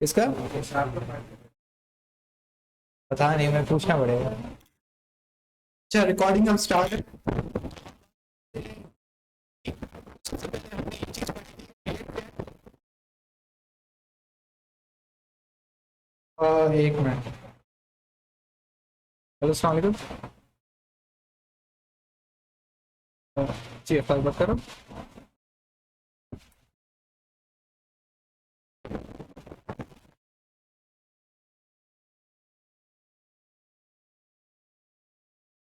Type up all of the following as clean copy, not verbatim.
इसका पता नहीं, मैं पूछना पड़ेगा। अच्छा रिकॉर्डिंग अब स्टार्ट है। सबसे पहले हमने एक चीज पढ़ी थी, एक मिनट। हेलो अस्सलाम वालेकुम। जी अफाज बात करो।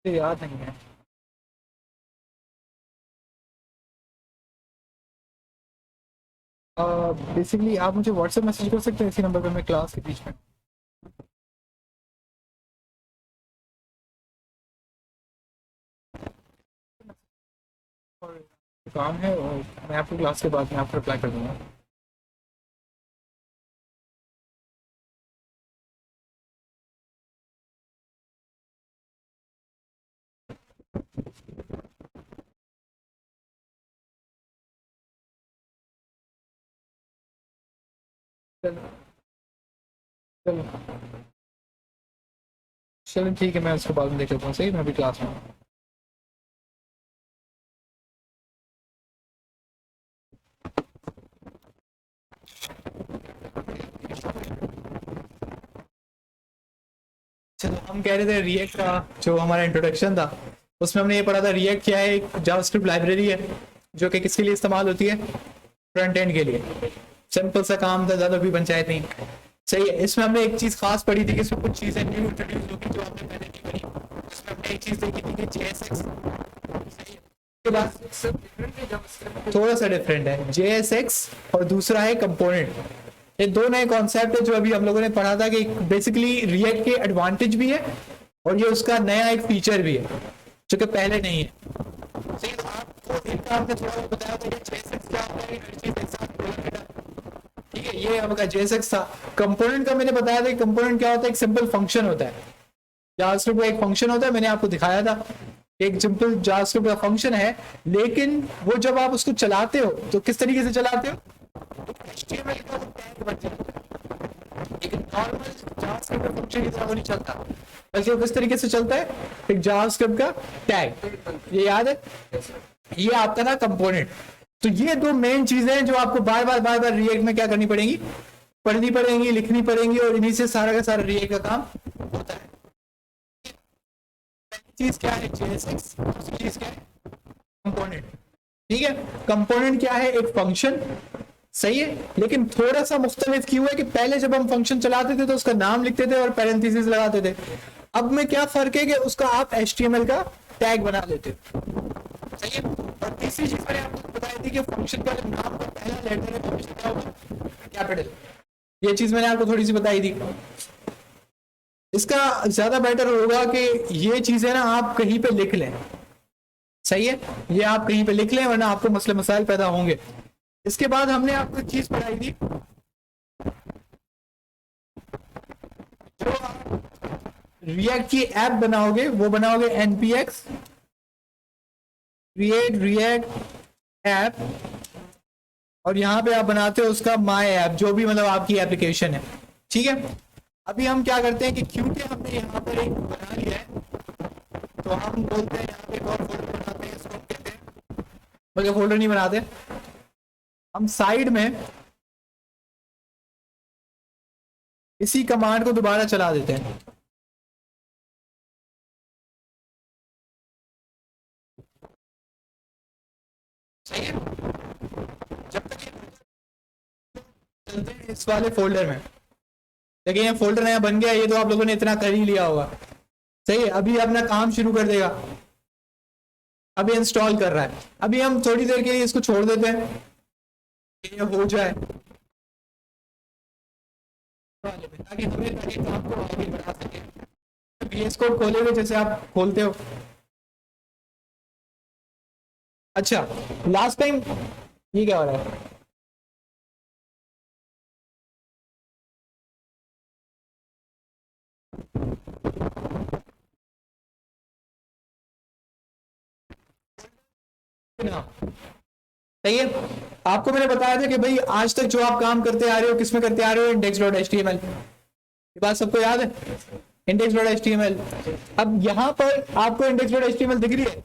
मुझे याद नहीं है। बेसिकली आप मुझे व्हाट्सएप मैसेज कर सकते हैं इसी नंबर पे, मैं क्लास के बीच में। और काम है, और मैं आपको क्लास के बाद में आपको रिप्लाई कर दूंगा। चलो चलो चलो ठीक है, मैं उसके बाद में देख लेता हूँ। सही, मैं अभी क्लास में हूँ। चलो हम कह रहे थे रिएक्ट का जो हमारा इंट्रोडक्शन था, उसमें हमने ये पढ़ा था रिएक्ट क्या है, एक जावास्क्रिप्ट लाइब्रेरी है जो कि किसके लिए इस्तेमाल होती है, फ्रंट एंड के लिए। सिंपल सा काम था, ज़्यादा कोई पंचायत नहीं। सही है। इसमें हमने एक चीज़ खास पढ़ी थी कि इसमें कुछ चीज़ें न्यू इंट्रोड्यूस होगी जो हमने पहले नहीं पढ़ी। इसमें हमने एक चीज़ देखी थी कि JSX, के बाद थोड़ा सा डिफरेंट है JSX, और दूसरा है कंपोनेंट। ये दो नए कॉन्सेप्ट है जो अभी हम लोगों ने पढ़ा था कि बेसिकली रिएक्ट के एडवांटेज भी है और ये उसका नया एक फीचर भी है जो कि पहले नहीं है। सही, तो आपको इनका हमने थोड़ा बहुत बताया था कि JSX क्या होता है, हर चीज़ एक साथ बोला बेटा। ठीक है, ये आपका JSX था। कंपोनेंट का मैंने बताया था कि कंपोनेंट क्या होता है, एक सिंपल फंक्शन होता है। जावास्क्रिप्ट का एक फंक्शन होता है, मैंने आपको दिखाया था। एक सिंपल जावास्क्रिप्ट का फंक्शन है, लेकिन वो जब आप उसको चलाते हो तो किस तरीके से चलाते हो, HTML का वो टैग बन जाता है। एक नॉर्मल जावास्क्रिप्ट का फंक्शन की तरह वो नहीं चलता, बल्कि वो किस तरीके से चलता है, एक जावास्क्रिप्ट का टैग। ये याद है, ये आपका था कंपोनेंट। तो ये दो मेन चीजें हैं जो आपको बार बार रिएक्ट में क्या करनी पड़ेगी, पढ़नी पड़ेंगी, लिखनी पड़ेंगी, और इन्हीं से सारा का सारा रिएक्ट का काम होता है। पहली चीज क्या है JSX, दूसरी चीज क्या है कंपोनेंट। ठीक है, कंपोनेंट क्या है, एक फंक्शन। सही है, लेकिन थोड़ा सा मुख्तलिफ क्यों है कि पहले जब हम फंक्शन चलाते थे तो उसका नाम लिखते थे और पैरेंथेसिस लगाते थे। अब में क्या फर्क है कि उसका आप HTML का टैग बना लेते हो। सही है। और तीसरी चीज मैंने आपको बताई थी कि फंक्शन का जब नाम का पहला लेटर है तो हमेशा क्या होगा, कैपिटल। ये चीज मैंने आपको थोड़ी सी बताई थी। इसका ज्यादा बेटर होगा कि ये चीजें ना आप कहीं पे लिख लें। सही है, ये आप कहीं पे लिख लें वरना आपको मसले मसाइल पैदा होंगे। इसके बाद हमने आपको एक चीज पढ़ाई थी, जो आप रिएक्ट की ऐप बनाओगे वो बनाओगे npx क्रिएट रिएक्ट ऐप, और यहाँ पे आप बनाते हो उसका माई ऐप, जो भी मतलब आपकी एप्लीकेशन है। ठीक है, अभी हम क्या करते हैं कि क्योंकि हमने यहाँ पर एक बना लिया है तो हम बोलते हैं यहाँ पे एक और फोल्डर बनाते हैं, इसको हम कहते हैं, बल्कि फोल्डर नहीं बनाते, हम साइड में इसी कमांड को दोबारा चला देते हैं। सही है, जब तक ये चलते हैं इस वाले फोल्डर में। देखिए ये फोल्डर नया बन गया, ये तो आप लोगों ने इतना कर ही लिया होगा। सही है, अभी अपना काम शुरू कर देगा, अभी इंस्टॉल कर रहा है। अभी हम थोड़ी देर के लिए इसको छोड़ देते हैं, ये हो जाए ताकि हमें ताकि काम को आगे बढ़ा सके। VS कोड खोले हुए जैसे आप खोलते हो। अच्छा, लास्ट टाइम ये क्या हो रहा है, ना सही है। आपको मैंने बताया था कि भाई आज तक जो आप काम करते आ रहे हो किसमें करते आ रहे हो, index.html, ये बात सबको याद है, index.html। अब यहाँ पर आपको index.html दिख रही है,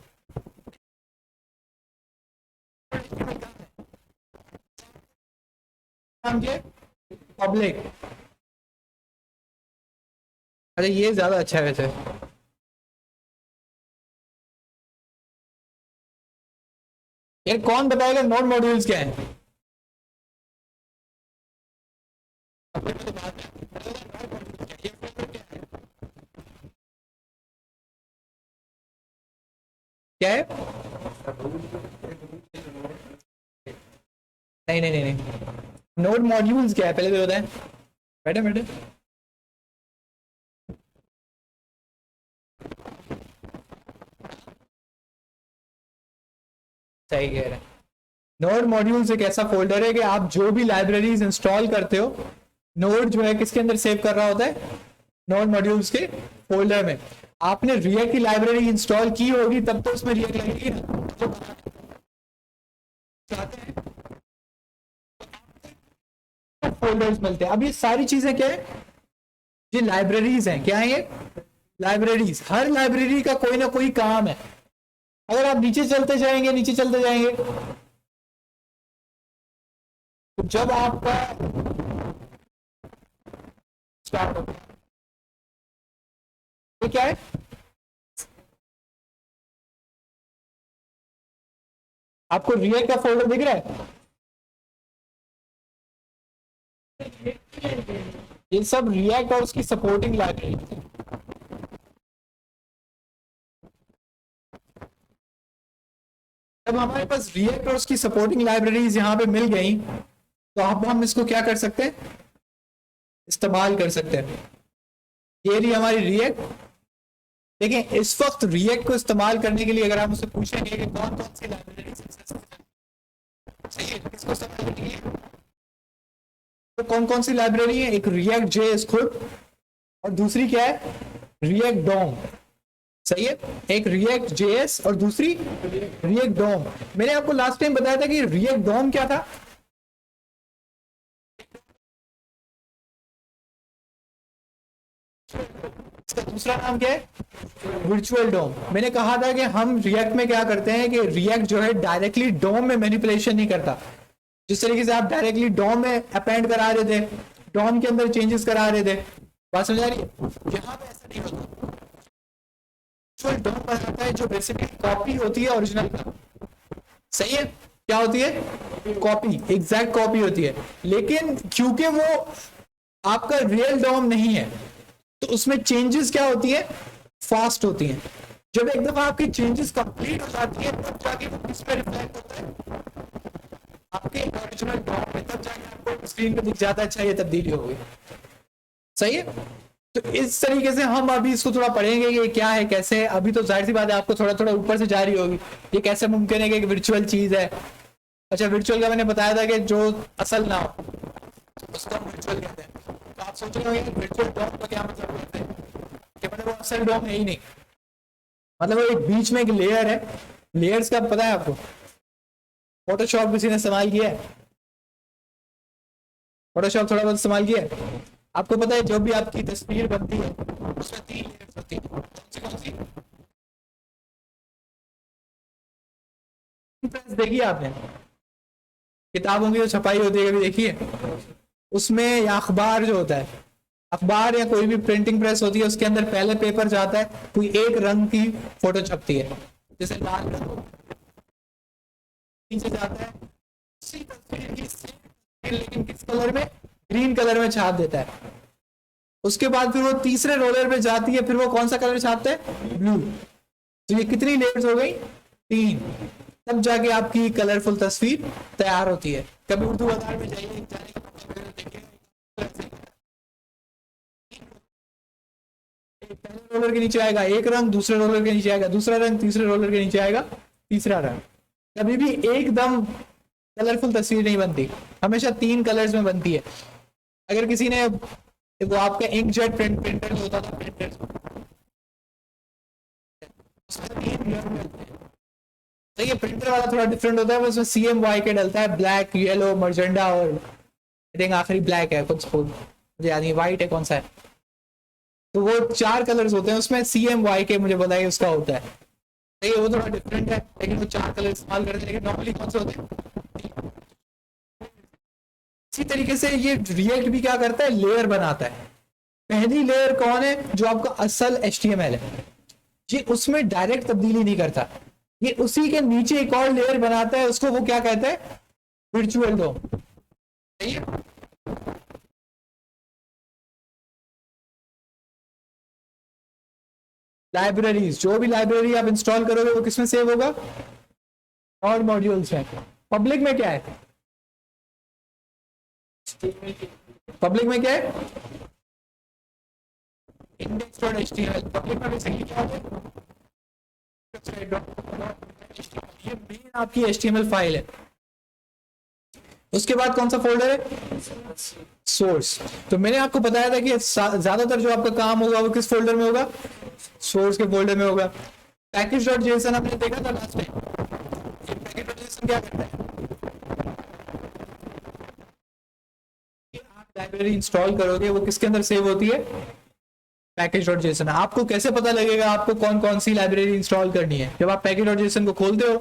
पब्लिक। अरे ये ज्यादा अच्छा है वैसे। यार कौन बताएगा नोड मॉड्यूल्स क्या है? क्या है? नहीं नहीं नहीं नहीं, नोड मॉड्यूल्स क्या है पहले तो बताएं। बैठे बैठे। सही कह रहे हैं। नोड मॉड्यूल्स एक ऐसा फोल्डर है कि आप जो भी लाइब्रेरीज इंस्टॉल करते हो, नोड जो है किसके अंदर सेव कर रहा होता है, नोड मॉड्यूल्स के फोल्डर में। आपने रिएक्ट की लाइब्रेरी इंस्टॉल की होगी तब तो उसमें रिएक्ट लगेगी ना, तो चाहते हैं फोल्डर्स मिलते हैं। अब ये सारी चीजें क्या है, ये लाइब्रेरीज हैं। क्या है ये? लाइब्रेरीज। हर लाइब्रेरी का कोई ना कोई काम है। अगर आप नीचे चलते जाएंगे नीचे चलते जाएंगे तो जब आपका स्टार्ट होगा, ये क्या है, आपको रिएक्ट का फोल्डर दिख रहा है? ये सब रिएक्ट और उसकी सपोर्टिंग लाइब्रेरी। जब हमारे पास रिएक्ट और उसकी सपोर्टिंग लाइब्रेरीज यहाँ पे मिल गई तो अब हम इसको क्या कर सकते हैं, इस्तेमाल कर सकते हैं। ये रही हमारी रिएक्ट। देखिए इस वक्त रिएक्ट को इस्तेमाल करने के लिए अगर आप मुझसे पूछेंगे कि कौन कौन सी लाइब्रेरी सही है किसको इस्तेमाल करने के लिए, तो कौन कौन सी लाइब्रेरी है? एक रिएक्ट जेएस खुद, और दूसरी क्या है, रिएक्ट डोम। सही है, एक रिएक्ट जेएस और दूसरी रिएक्ट डोम। मैंने आपको लास्ट टाइम बताया था कि रिएक्ट डोम क्या था, इसका दूसरा नाम क्या है, वर्चुअल डोम। मैंने कहा था कि हम रिएक्ट में क्या करते हैं कि रिएक्ट जो है डायरेक्टली डोम में मैनिपुलेशन नहीं करता। जिस तरीके से आप डायरेक्टली डोम में अपेंड करा रहे थे, डोम के अंदर चेंजेस करा रहे थे, बात समझ आ रही है? यहाँ पे ऐसा नहीं होता। वर्चुअल डोम बनाता है जो बेसिकली कॉपी होती है ओरिजिनल का। सही है, क्या होती है, कॉपी, एग्जैक्ट कॉपी होती है। लेकिन क्योंकि वो आपका रियल डोम नहीं है तो उसमें चेंजेस क्या होती है, फास्ट होती हैं। जब एक दफा आपकी चेंजेस कंप्लीट हो जाती है तब जाके वो किस पे रिफ्लेक्ट होता है, आपके ओरिजिनल डॉम में, तब जाके आपको स्क्रीन पे दिख जाता है अच्छा ये तब्दीली हो गई। सही है, तो इस तरीके से हम अभी इसको थोड़ा पढ़ेंगे कि क्या है कैसे है। अभी तो जाहिर सी बात है आपको थोड़ा थोड़ा ऊपर से जारी होगी ये कैसे मुमकिन है कि वर्चुअल चीज है। अच्छा वर्चुअल का मैंने बताया था कि जो असल ना हो उसको हम वर्चुअल कहते हैं। तो आप सोच रहे होंगे कि वर्चुअल डॉम का क्या मतलब होता है, कि मतलब वो असल डॉम है ही नहीं, मतलब वो एक बीच में एक लेयर है। लेयर्स का पता है आपको, फोटोशॉप किसी ने इस्तेमाल किया है? फोटोशॉप थोड़ा बहुत इस्तेमाल किया है? आपको पता है जब भी आपकी तस्वीर बनती है उसमें 3 लेयर्स होती है, कौन सी? प्रेस देखी आपने, किताबों की जो छपाई होती है कभी देखी है? उसमें या अखबार जो होता है, अखबार या कोई भी प्रिंटिंग प्रेस होती है उसके अंदर पहले पेपर जाता है, कोई एक रंग की फोटो छपती है, जैसे लाल रंग नीचे जाता है, उसी तस्वीर की सेम तस्वीर लेकिन किस कलर में, ग्रीन कलर में छाप देता है। उसके बाद फिर वो तीसरे रोलर पे जाती है, फिर वो कौन सा कलर छापता है, ब्लू। तो ये कितनी लेयर्स हो गई, 3। तब जाके आपकी कलरफुल तस्वीर तैयार होती है। कभी उर्दू बाजार में जाइए, जाने का मौका मिले तो देखिए, पहले रोलर के नीचे आएगा एक रंग, दूसरे रोलर के नीचे आएगा दूसरा रंग, तीसरे रोलर के नीचे आएगा तीसरा रंग। कभी भी एकदम कलरफुल तस्वीर नहीं बनती, हमेशा 3 कलर्स में बनती है। अगर किसी ने वो आपका इंकजेट प्रिंटर जो होता था, प्रिंटर उसमें 3 कलर मिलते हैं, तो ये प्रिंटर वाला थोड़ा डिफरेंट होता है, उसमें CMYK डलता है, ब्लैक, येलो, मर्जेंडा और आई थिंक आखिरी ब्लैक है, कुछ मुझे याद नहीं व्हाइट है कौन सा है। तो वो 4 कलर्स होते हैं उसमें, CMYK मुझे बताइए उसका होता है। तो ये वो थोड़ा डिफरेंट है, लेकिन वो 4 कलर इस्तेमाल करते हैं, लेकिन नॉर्मली कौन से होते हैं। इसी तरीके से ये रिएक्ट भी क्या करता है, लेयर बनाता है। पहली लेयर कौन है, जो आपका असल HTML है, ये उसमें डायरेक्ट तब्दीली नहीं करता, ये उसी के नीचे एक और लेयर बनाता है, उसको वो क्या कहता है, वर्चुअल डोम। सही है। लाइब्रेरीज, जो भी लाइब्रेरी आप इंस्टॉल करोगे वो किसमें सेव होगा, और मॉड्यूल्स में। पब्लिक में क्या है, पब्लिक में क्या है, index.html। पब्लिक में बेसिकली क्या होता है, ये मेन आपकी HTML फाइल है। उसके बाद कौन सा फोल्डर है, सोर्स। तो मैंने आपको बताया था कि ज्यादातर जो आपका काम होगा वो किस फोल्डर में होगा, सोर्स के फोल्डर में होगा। पैकेज.json हमने देखा था लास्ट टाइम। पैकेज.json क्या करता है, आप लाइब्रेरी इंस्टॉल करोगे वो किसके अंदर सेव होती है, पैकेज.json। आपको कैसे पता लगेगा आपको कौन कौन सी लाइब्रेरी इंस्टॉल करनी है, जब आप पैकेज.json को खोलते हो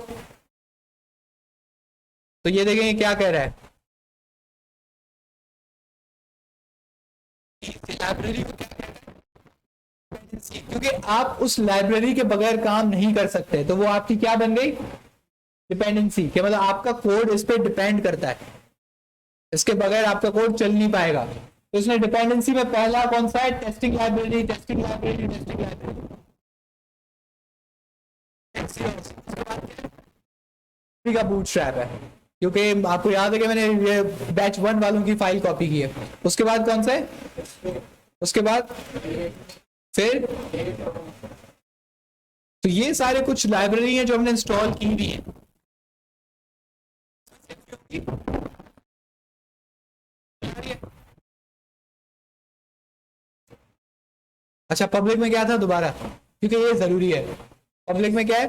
तो ये देखेंगे क्या कह रहा है, लाइब्रेरी को क्या कहता है, क्योंकि आप उस लाइब्रेरी के बगैर काम नहीं कर सकते, तो वो आपकी क्या बन गई, डिपेंडेंसी। कि मतलब आपका कोड इस पे डिपेंड करता है, इसके बगैर आपका कोड चल नहीं पाएगा। तो इसमें डिपेंडेंसी में पहला कौन सा है, testing library, testing library, testing library. का बूटस्ट्रैप है, क्योंकि आपको याद है कि मैंने ये बैच 1 वालों की फाइल कॉपी की है। उसके बाद कौन सा है, उसके बाद फिर, तो ये सारे कुछ लाइब्रेरी हैं जो हमने इंस्टॉल की भी है। अच्छा, पब्लिक में क्या था दोबारा, क्योंकि ये जरूरी है। पब्लिक में क्या है,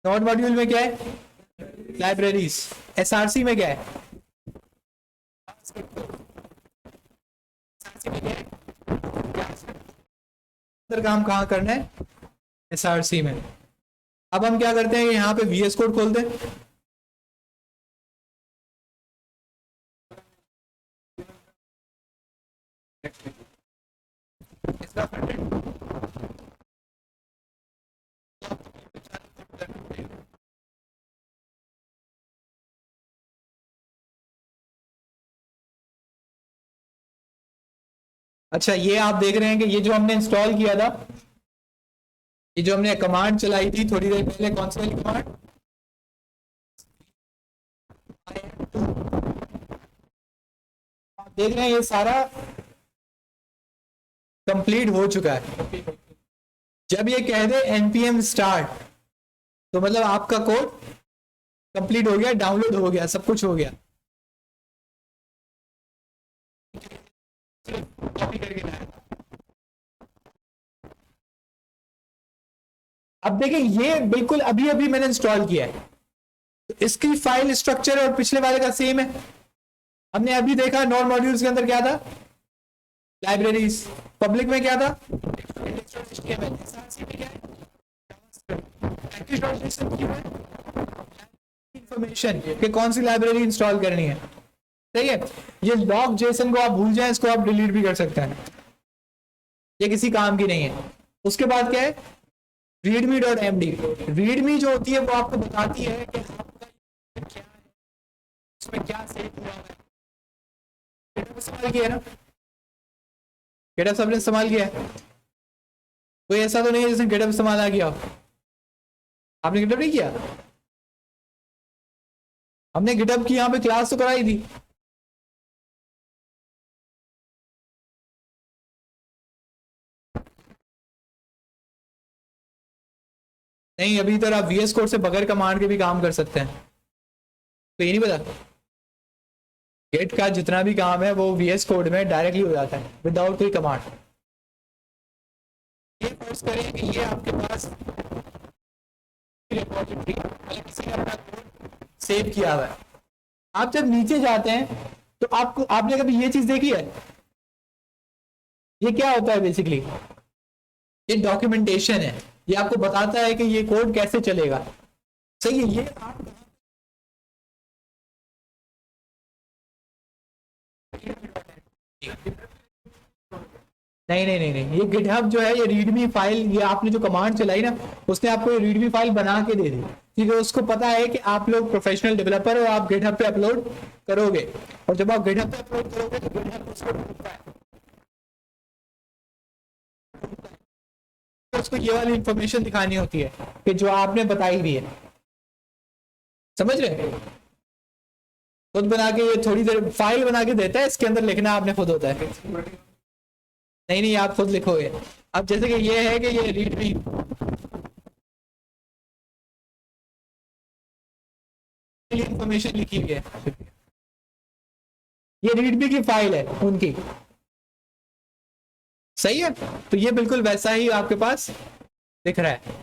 नोड मॉड्यूल में क्या है, लाइब्रेरीज। SRC में क्या है, काम कहाँ करना है, SRC में। अब हम क्या करते हैं, यहाँ पे VS कोड खोलते हैं, अच्छा ये आप देख रहे हैं कि ये जो हमने इंस्टॉल किया था, ये जो हमने कमांड चलाई थी थोड़ी देर पहले, कौन सी कमांड, आप देख रहे हैं ये सारा कंप्लीट हो चुका है। जब ये कह दे npm स्टार्ट, तो मतलब आपका कोड कंप्लीट हो गया, डाउनलोड हो गया, सब कुछ हो गया। अब देखें ये बिल्कुल अभी अभी मैंने इंस्टॉल किया है, तो इसकी फाइल स्ट्रक्चर और पिछले वाले का सेम है। हमने अभी देखा नॉन मॉड्यूल्स के अंदर क्या था, लाइब्रेरीज। पब्लिक में क्या था, इंफॉर्मेशन कि कौन सी लाइब्रेरी इंस्टॉल करनी है। सही है। ये लॉग जेसन को आप भूल जाएं, इसको आप डिलीट भी कर सकते हैं, ये किसी काम की नहीं है। उसके बाद क्या है, readme.md। रीडमी जो होती है वो आपको बताती है कि आपका क्या है, उसमें क्या सेव हुआ है। इस्तेमाल किया है ना, गेटअप सबने इस्तेमाल किया है। कोई ऐसा तो नहीं है जिसने गेटअप इस्तेमाल ना किया हो। आपने गेटअप नहीं किया, हमने गिटहब की यहाँ पे क्लास तो कराई थी। नहीं, अभी तक आप VS कोड से बगैर कमांड के भी काम कर सकते हैं, तो ये नहीं पता। गेट का जितना भी काम है वो VS कोड में डायरेक्टली हो जाता है विदाउट कोई कमांड। ये फर्ज करें कि ये आपके पास रिपोजिटरी मतलब किसी ने अपना कोड सेव किया हुआ है। आप जब नीचे जाते हैं तो आपको आपने कभी ये चीज देखी है? ये क्या होता है बेसिकली? ये डॉक्यूमेंटेशन है। ये आपको बताता है कि ये कोड कैसे चलेगा। सही है। ये आप नहीं नहीं नहीं नहीं, ये गिटहब जो है ये रीडमी फाइल, ये आपने जो कमांड चलाई ना, उसने आपको ये रीडमी फाइल बना के दे दी। ठीक है, उसको पता है कि आप लोग प्रोफेशनल डेवलपर हो, आप गिटहब पे अपलोड करोगे, और जब आप गिटहब पे अपलोड करोगे तो गिटहब उसको ढूंढता है, तो उसको ये वाली इंफॉर्मेशन दिखानी होती है कि जो आपने बताई हुई है। समझ रहे हैं? खुद बना के ये थोड़ी देर फाइल बना के देता है, इसके अंदर लिखना आपने खुद होता है। नहीं नहीं, आप खुद लिखोगे। अब जैसे कि ये है कि ये रीडमी इंफॉर्मेशन लिखी हुई है, ये रीडमी की फाइल है उनकी। सही है, तो ये बिल्कुल वैसा ही आपके पास दिख रहा है।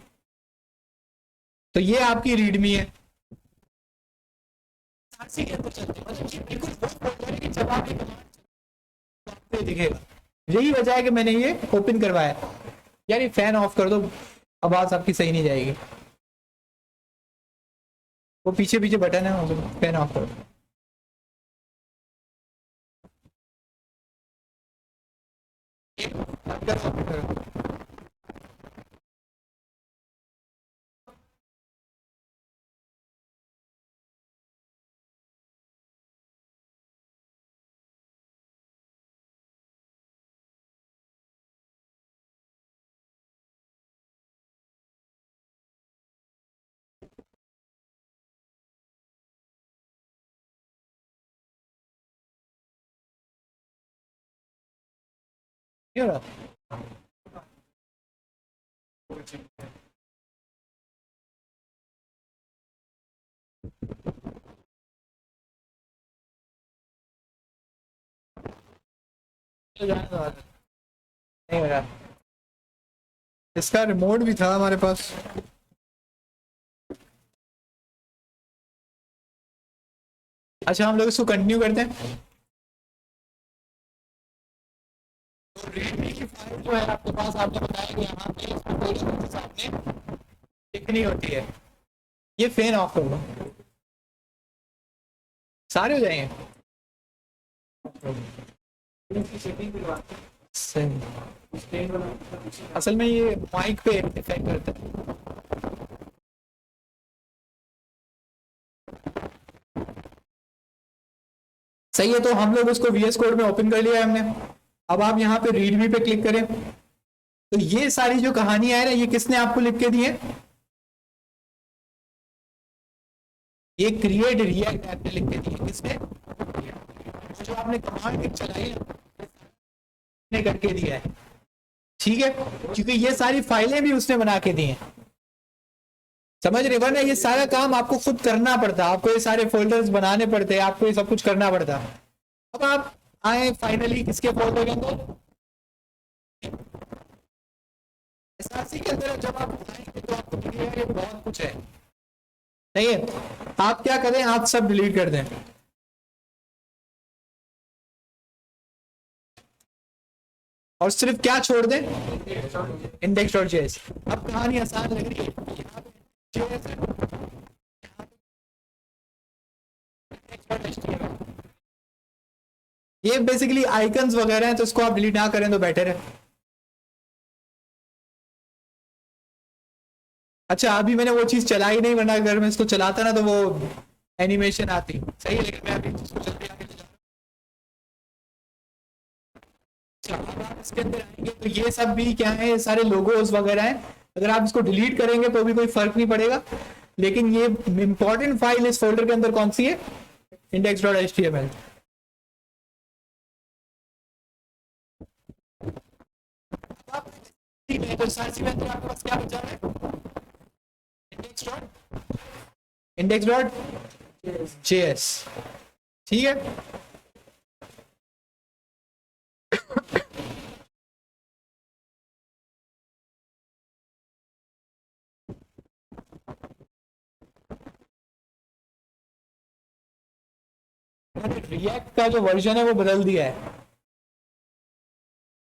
तो ये आपकी रीडमी है। के अंदर चलते हैं, मतलब ये बिल्कुल वो फोल्डर है कि जब आप ये कमांड दिखेगा। यही वजह है कि मैंने ये ओपन करवाया। यार ये फैन ऑफ कर दो, आवाज आपकी सही नहीं जाएगी। वो पीछे पीछे बटन है, फैन ऑफ करो। क्यों रहा? नहीं हो रहा। इसका रिमोट भी था हमारे पास। अच्छा, हम लोग इसको कंटिन्यू करते हैं। तो रेडमी की फाइल जो है आपके पास, आपने बताया कि यहाँ पे इसमें कोई चीज़ आपने लिखनी होती है। ये फैन ऑफ कर दो, सारे हो जाएंगे। सही। असल में ये माइक पे इफेक्ट करता है। सही है, तो हम लोग उसको वीएस कोड में ओपन कर लिया है हमने। अब आप यहाँ पे रीडमी पे क्लिक करें, तो ये सारी जो कहानियां है ना, ये किसने आपको लिख के दी है? ये क्रिएट रिएक्ट ऐप ने लिख के दी है। किसने? जो आपने कमांड चलाई ने करके दिया है। ठीक है, क्योंकि ये सारी फाइलें भी उसने बना के दी हैं। समझ रहे? वरना ये सारा काम आपको खुद करना पड़ता, आपको ये सारे फोल्डर्स बनाने पड़ते, आपको ये सब कुछ करना पड़ता। अब आप आए फाइनली किसके फोल्डर के अंदर? एसआरसी के अंदर। जब आप आएंगे तो आपको दिखेगा ये बहुत कुछ है। नहीं है, आप क्या करें, आप सब डिलीट कर दें और सिर्फ क्या छोड़ दें? Index dot JS. अब कहानी आसान लग रही है। यहाँ पे JS है, ये बेसिकली आइकन्स वगैरह हैं, तो इसको आप डिलीट ना करें तो बेटर है। अच्छा, अभी मैंने वो चीज चलाई नहीं, वरना अगर मैं इसको चलाता ना तो वो एनिमेशन आती। सही है, लेकिन मैं अभी इसको जल्दी आगे ले जा रहा हूं। अच्छा, अब आप इसके अंदर आएंगे तो ये सब भी क्या है, ये सारे लोगोस वगैरह हैं। अगर आप इसको डिलीट करेंगे तो भी कोई फर्क नहीं पड़ेगा, लेकिन ये इंपॉर्टेंट फाइल इस फोल्डर के अंदर कौन सी है? Index dot H T M L. ठीक है, तो सारी में अंदर आपके पास क्या बचा है? Index dot JS. ठीक है, रिएक्ट का जो वर्जन है वो बदल दिया है।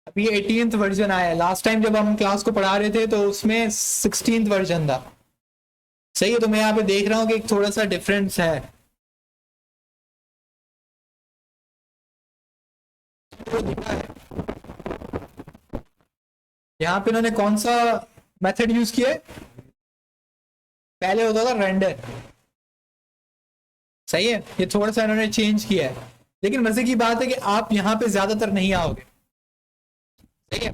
अभी 18th वर्जन आया है। लास्ट टाइम जब हम क्लास को पढ़ा रहे थे तो उसमें 16th वर्जन था। सही है, तो मैं यहाँ पे देख रहा हूँ कि एक थोड़ा सा डिफरेंस है। वो दिखा है यहाँ पे इन्होंने कौन सा मेथड यूज किया है। पहले होता था रेंडर। सही है, ये थोड़ा सा इन्होंने चेंज किया है, लेकिन मजे की बात है कि आप यहाँ पे ज्यादातर नहीं आओगे। सही है,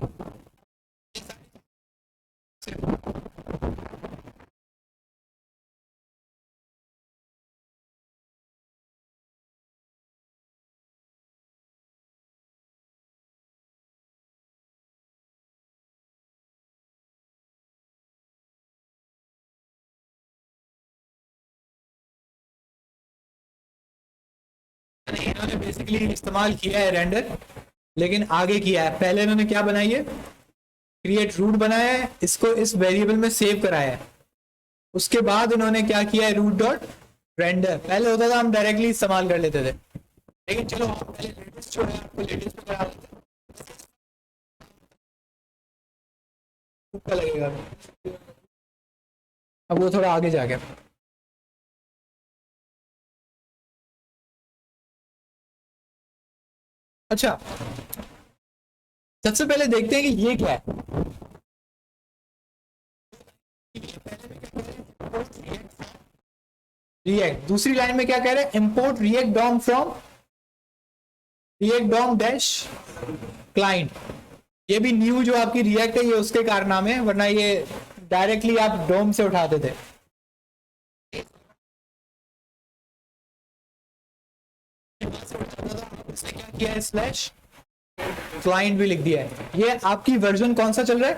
नहीं इन्होंने बेसिकली इस्तेमाल किया है रेंडर, लेकिन आगे किया है। पहले इन्होंने क्या बनाई है, क्रिएट रूट बनाया है, इसको इस वेरिएबल में सेव कराया है। उसके बाद इन्होंने क्या किया है, रूट डॉट रेंडर। पहले होता था हम डायरेक्टली इस्तेमाल कर लेते थे, लेकिन चलो हम पहले लेटेस्ट जो है आपको लेटेस्ट पे करा देते हैं। लगेगा अब वो थोड़ा आगे जाके। अच्छा, सबसे पहले देखते हैं कि ये क्या है। रिएक्ट, दूसरी लाइन में क्या कह रहे हैं, import React DOM from React DOM dash client. ये भी न्यू जो आपकी रिएक्ट है ये उसके कारनामे है, वरना ये डायरेक्टली आप डोम से उठाते थे। इसने क्या किया है, स्लैश क्लाइंट भी लिख दिया है। ये आपकी वर्जन कौन सा चल रहा है,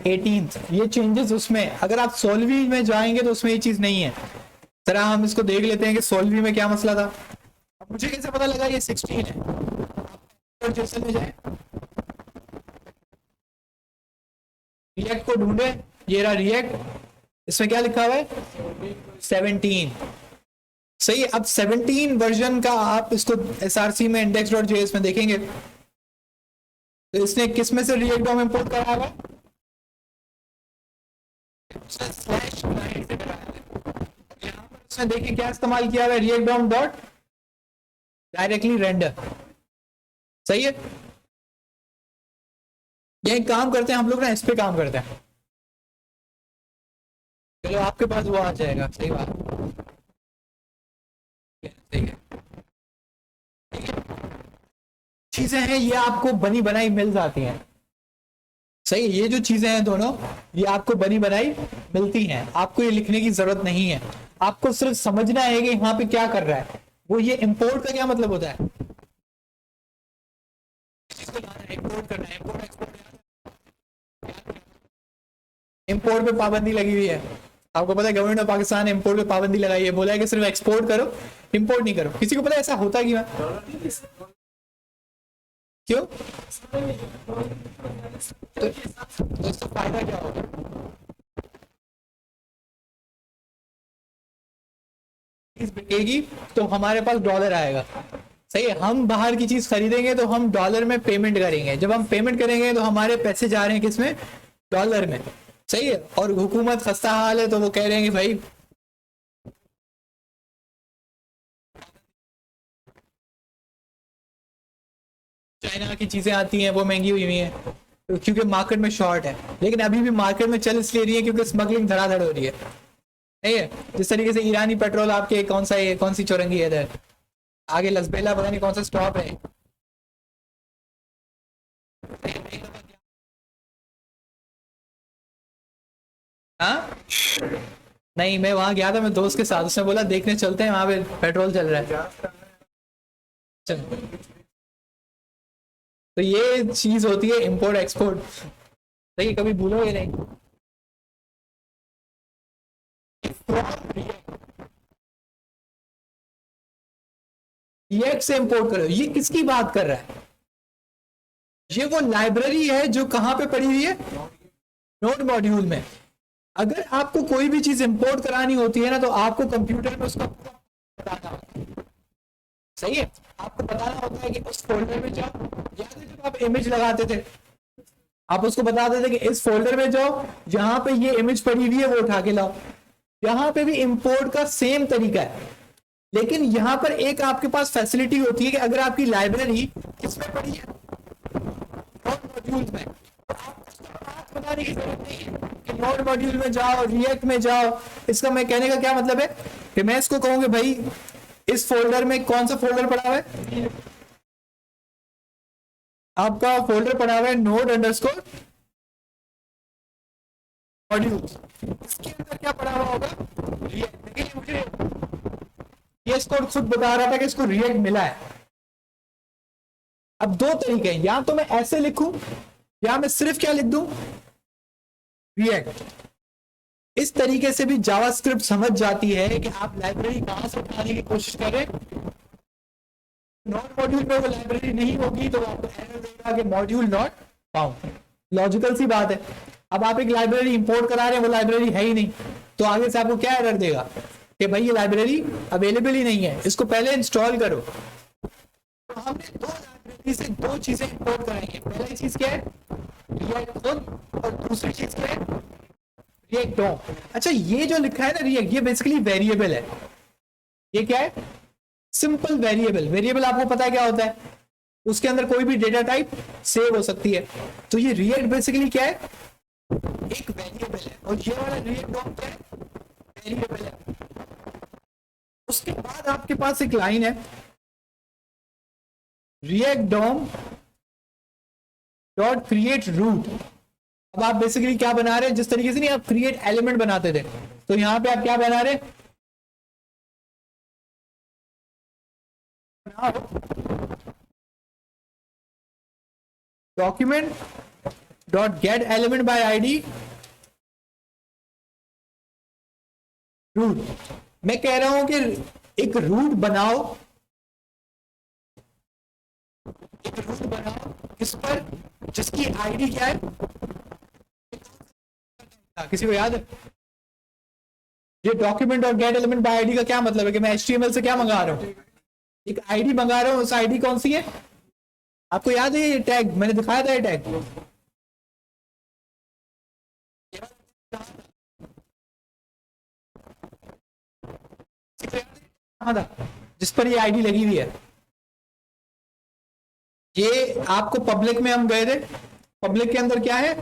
18th। ये चेंजेस उसमें, अगर आप सोल्वी में जाएंगे तो उसमें ये चीज नहीं है। जरा हम इसको देख लेते हैं कि सोल्वी में क्या मसला था। अब मुझे कैसे पता लगा ये 16 है। जेसन में जाए, रिएक्ट को ढूंढे, ये रहा रिएक्ट, इसमें क्या लिखा हुआ है 17। सही है, अब 17 वर्जन का आप इसको एसआरसी में index.js में देखेंगे तो इसने किस में से रिएक्ट डॉम इंपोर्ट करा हुआ है, स्लैश क्लाइंट से कराया है। यहाँ पर इसने देखिए क्या इस्तेमाल किया हुआ है, React DOM dot directly render. सही है, ये काम करते हैं हम लोग ना, इस पे काम करते हैं। चलो आपके पास वो आ जाएगा, सही बात, सही है। चीजें हैं ये आपको बनी बनाई मिल जाती हैं। सही है, ये जो चीजें हैं दोनों ये आपको बनी बनाई मिलती हैं, आपको ये लिखने की जरूरत नहीं है। आपको सिर्फ समझना है कि यहाँ पे क्या कर रहा है। वो ये इंपोर्ट का क्या मतलब होता है, इंपोर्ट करना है, इंपोर्ट एक्सपोर्ट। इंपोर्ट पे पाबंदी लगी हुई है, आपको पता है गवर्नमेंट ऑफ पाकिस्तान ने इंपोर्ट पे पाबंदी लगाई है, बोला है कि सिर्फ एक्सपोर्ट करो, इंपोर्ट नहीं करो। किसी को पता है ऐसा होता क्यों है, क्यों? तो इसका फायदा क्या होगा, बिकेगी तो हमारे पास डॉलर आएगा। सही है, हम बाहर की चीज खरीदेंगे तो हम डॉलर में पेमेंट करेंगे, जब हम पेमेंट करेंगे तो हमारे पैसे जा रहे हैं किसमें, डॉलर में। सही है, और हुकूमत खस्ता हाल है तो वो कह रहे हैं कि भाई चाइना की चीजें आती हैं वो महंगी हुई हुई हैं, तो क्योंकि मार्केट में शॉर्ट है। लेकिन अभी भी मार्केट में चल इसलिए रही है क्योंकि स्मगलिंग धड़ाधड़ हो रही है। सही है, जिस तरीके से ईरानी पेट्रोल आपके कौन सा है, कौन सी चौरंगी है इधर आगे लसबेला, पता नहीं कौन सा स्टॉप है। हाँ नहीं, मैं वहां गया था, मैं दोस्त के साथ, उसने बोला देखने चलते हैं वहां पे पेट्रोल चल रहा है। चल, तो ये चीज होती है इंपोर्ट एक्सपोर्ट। सही, कभी भूलोगे नहीं। रिएक्ट से इंपोर्ट करो, ये किसकी बात कर रहा है, ये वो लाइब्रेरी है जो कहां पे पड़ी हुई है, नोड मॉड्यूल में। अगर आपको कोई भी चीज इंपोर्ट करानी होती है ना तो आपको कंप्यूटर में उसका बताना होता है। सही है। आपको बताना होता है कि उस फोल्डर में जाओ, याद है जब आप इमेज लगाते थे आप उसको बताते थे कि इस फोल्डर में जाओ, जहां पे ये इमेज पड़ी हुई है वो उठा के लाओ। यहाँ पे भी इंपोर्ट का सेम तरीका है, लेकिन यहाँ पर एक आपके पास फैसिलिटी होती है कि अगर आपकी लाइब्रेरी किसमें पड़ी है, नोड मॉड्यूल में, तो आपको बताने की जरूरत नहीं है कि नोड मॉड्यूल में जाओ, रिएक्ट में जाओ। इसका मैं कहने का क्या मतलब है कि मैं इसको कहूंगा भाई इस फोल्डर में कौन सा फोल्डर पड़ा हुआ है, आपका फोल्डर पड़ा हुआ है नोड अंडरस्कोर मॉड्यूल। इसके अंदर क्या पड़ा हुआ होगा, रिएक्ट। देखिए मुझे ये इसको खुद बता रहा था कि इसको रिएक्ट मिला है। अब दो तरीके हैं, या तो मैं ऐसे लिखूं या मैं सिर्फ क्या लिख दूं, रिएक्ट। इस तरीके से भी जावास्क्रिप्ट समझ जाती है कि आप लाइब्रेरी कहां से उठाने की कोशिश करें। नॉट मॉड्यूल में वो लाइब्रेरी नहीं होगी तो आपको एरर देगा कि मॉड्यूल नॉट फाउंड। लॉजिकल सी बात है। अब आप एक लाइब्रेरी इंपोर्ट करा रहे हैं, वो लाइब्रेरी है ही नहीं, तो आगे से आपको क्या एरर देगा कि भाई ये लाइब्रेरी अवेलेबल ही नहीं है, इसको पहले इंस्टॉल करो। तो हमने दो लाइब्रेरी से दो चीजें इंपोर्ट कराएंगे। पहली चीज क्या है, रिएक्ट खुद, और दूसरी चीज क्या है, रिएक्ट डॉम। अच्छा ये जो लिखा है ना रिएक्ट, ये बेसिकली वेरिएबल है। ये क्या है, सिंपल वेरिएबल। वेरिएबल आपको पता है क्या होता है, उसके अंदर कोई भी डेटा टाइप सेव हो सकती है। तो ये रिएक्ट बेसिकली क्या है, एक वेरिएबल है, और ये वाला रिएक्ट डॉम क्या है, वेरिएबल है। उसके बाद आपके पास एक लाइन है, React DOM dot create root. अब आप बेसिकली क्या बना रहे हैं, जिस तरीके से नहीं आप क्रिएट एलिमेंट बनाते थे, तो यहां पे आप क्या बना रहे हैं, document dot get element by ID root. मैं कह रहा हूं कि एक रूट बनाओ, एक रूट बनाओ किस पर, जिसकी आईडी क्या है, किसी को याद है? ये डॉक्यूमेंट और गेट एलिमेंट बाय आईडी का क्या मतलब है कि मैं HTML से क्या मंगा रहा हूं, एक आईडी मंगा रहा हूं। उस आईडी कौन सी है, आपको याद है? ये टैग मैंने दिखाया था, ये टैग कहां था, जिस पर ये आईडी लगी हुई है। ये आपको पब्लिक में हम गए थे, पब्लिक के अंदर क्या है,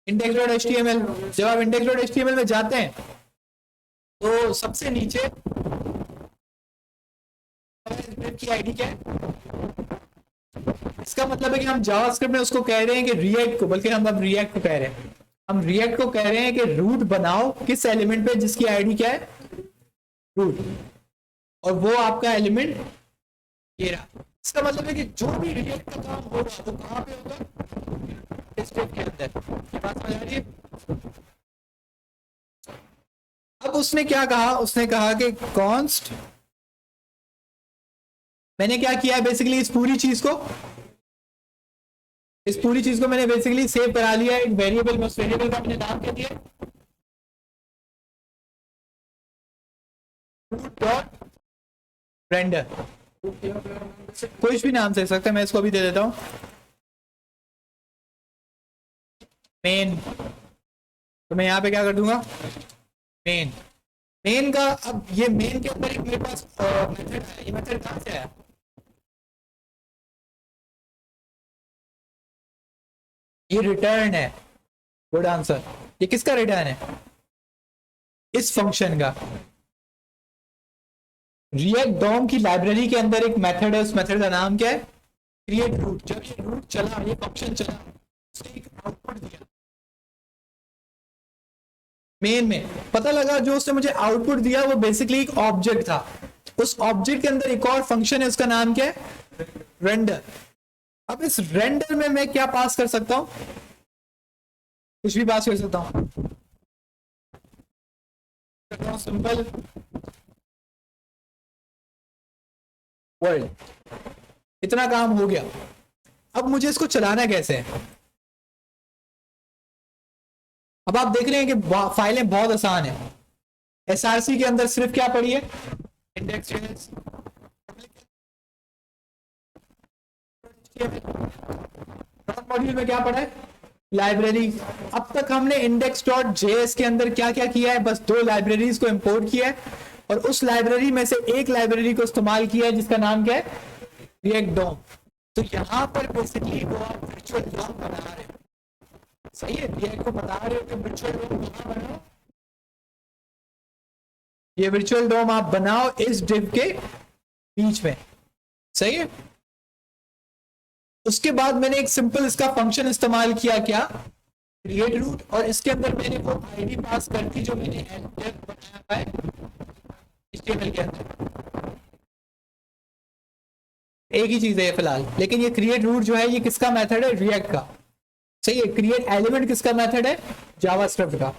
index.html। जब आप index.html में जाते हैं तो सबसे नीचे की आईडी क्या है, इसका मतलब है कि हम जावास्क्रिप्ट में उसको कह रहे हैं कि रिएक्ट को, बल्कि हम अब रिएक्ट को कह रहे हैं, हम रिएक्ट को कह रहे हैं कि रूट बनाओ किस एलिमेंट पे, जिसकी आईडी क्या है, रूट, और वो आपका एलिमेंट ये रहा। इसका मतलब है कि जो भी रिएक्ट का काम होगा वो कहां पे होगा, स्टेप के अंदर। ये बात समझ आ रही है? अब उसने क्या कहा, उसने कहा कि कॉन्स्ट, मैंने क्या किया है बेसिकली, इस पूरी चीज को मैंने बेसिकली सेव करा लिया है एक वेरिएबल में। उस वेरिएबल का मैंने नाम क्या दिया, डॉट रेंडर। कुछ भी नाम दे सकते हैं, मैं इसको भी दे देता हूं मेन। तो मैं यहां पे क्या कर दूंगा, मेन। मेन का, अब ये मेन के अंदर एक मेरे पास मेथड है। ये मेथड कहां से आया, ये रिटर्न है। Good answer. ये किसका रिटर्न है, इस फंक्शन का। रिएक्ट डॉम की लाइब्रेरी के अंदर एक मेथड है, उस मेथड का नाम क्या है, क्रिएट रूट। जब ये रूट चला, ये फंक्शन चला, उसने एक आउटपुट दिया मेन में। पता लगा जो उसने मुझे आउटपुट दिया वो बेसिकली एक ऑब्जेक्ट था। उस ऑब्जेक्ट के अंदर एक और फंक्शन है, उसका नाम क्या है, रेंडर। अब इस रेंडर में मैं क्या पास कर सकता हूं, कुछ भी पास कर सकता हूं। सिंपल वर्ल्ड, इतना काम हो गया। अब मुझे इसको चलाना कैसे है। अब आप देख रहे हैं कि फाइलें बहुत आसान है। SRC के अंदर सिर्फ क्या पड़ी है, इंडेक्स मॉड्यूल में क्या पढ़ा है? लाइब्रेरी। अब तक हमने index.js के अंदर क्या क्या किया है? बस 2 लाइब्रेरीज को इंपोर्ट किया है और उस लाइब्रेरी में से एक लाइब्रेरी को इस्तेमाल किया है जिसका नाम क्या है? रिएक्ट डोम। तो यहाँ पर बेसिकली वो आप वर्चुअल डोम बना रहे हो, सही है? रिएक्ट को बता रहे हो कि वर्चुअल डोम कहाँ बनाओ, ये वर्चुअल डोम आप बनाओ इस डिव के बीच में, सही है? उसके बाद मैंने एक सिंपल इसका फंक्शन इस्तेमाल किया, क्या? क्रिएट रूट, और इसके अंदर मैंने वो आईडी पास कर दी जो मैंने डिव बनाया हुआ है HTML के अंदर। एक ही चीज है फिलहाल, लेकिन ये क्रिएट रूट जो है ये किसका मेथड है? रिएक्ट का, सही है? क्रिएट एलिमेंट किसका मेथड है? जावास्क्रिप्ट का।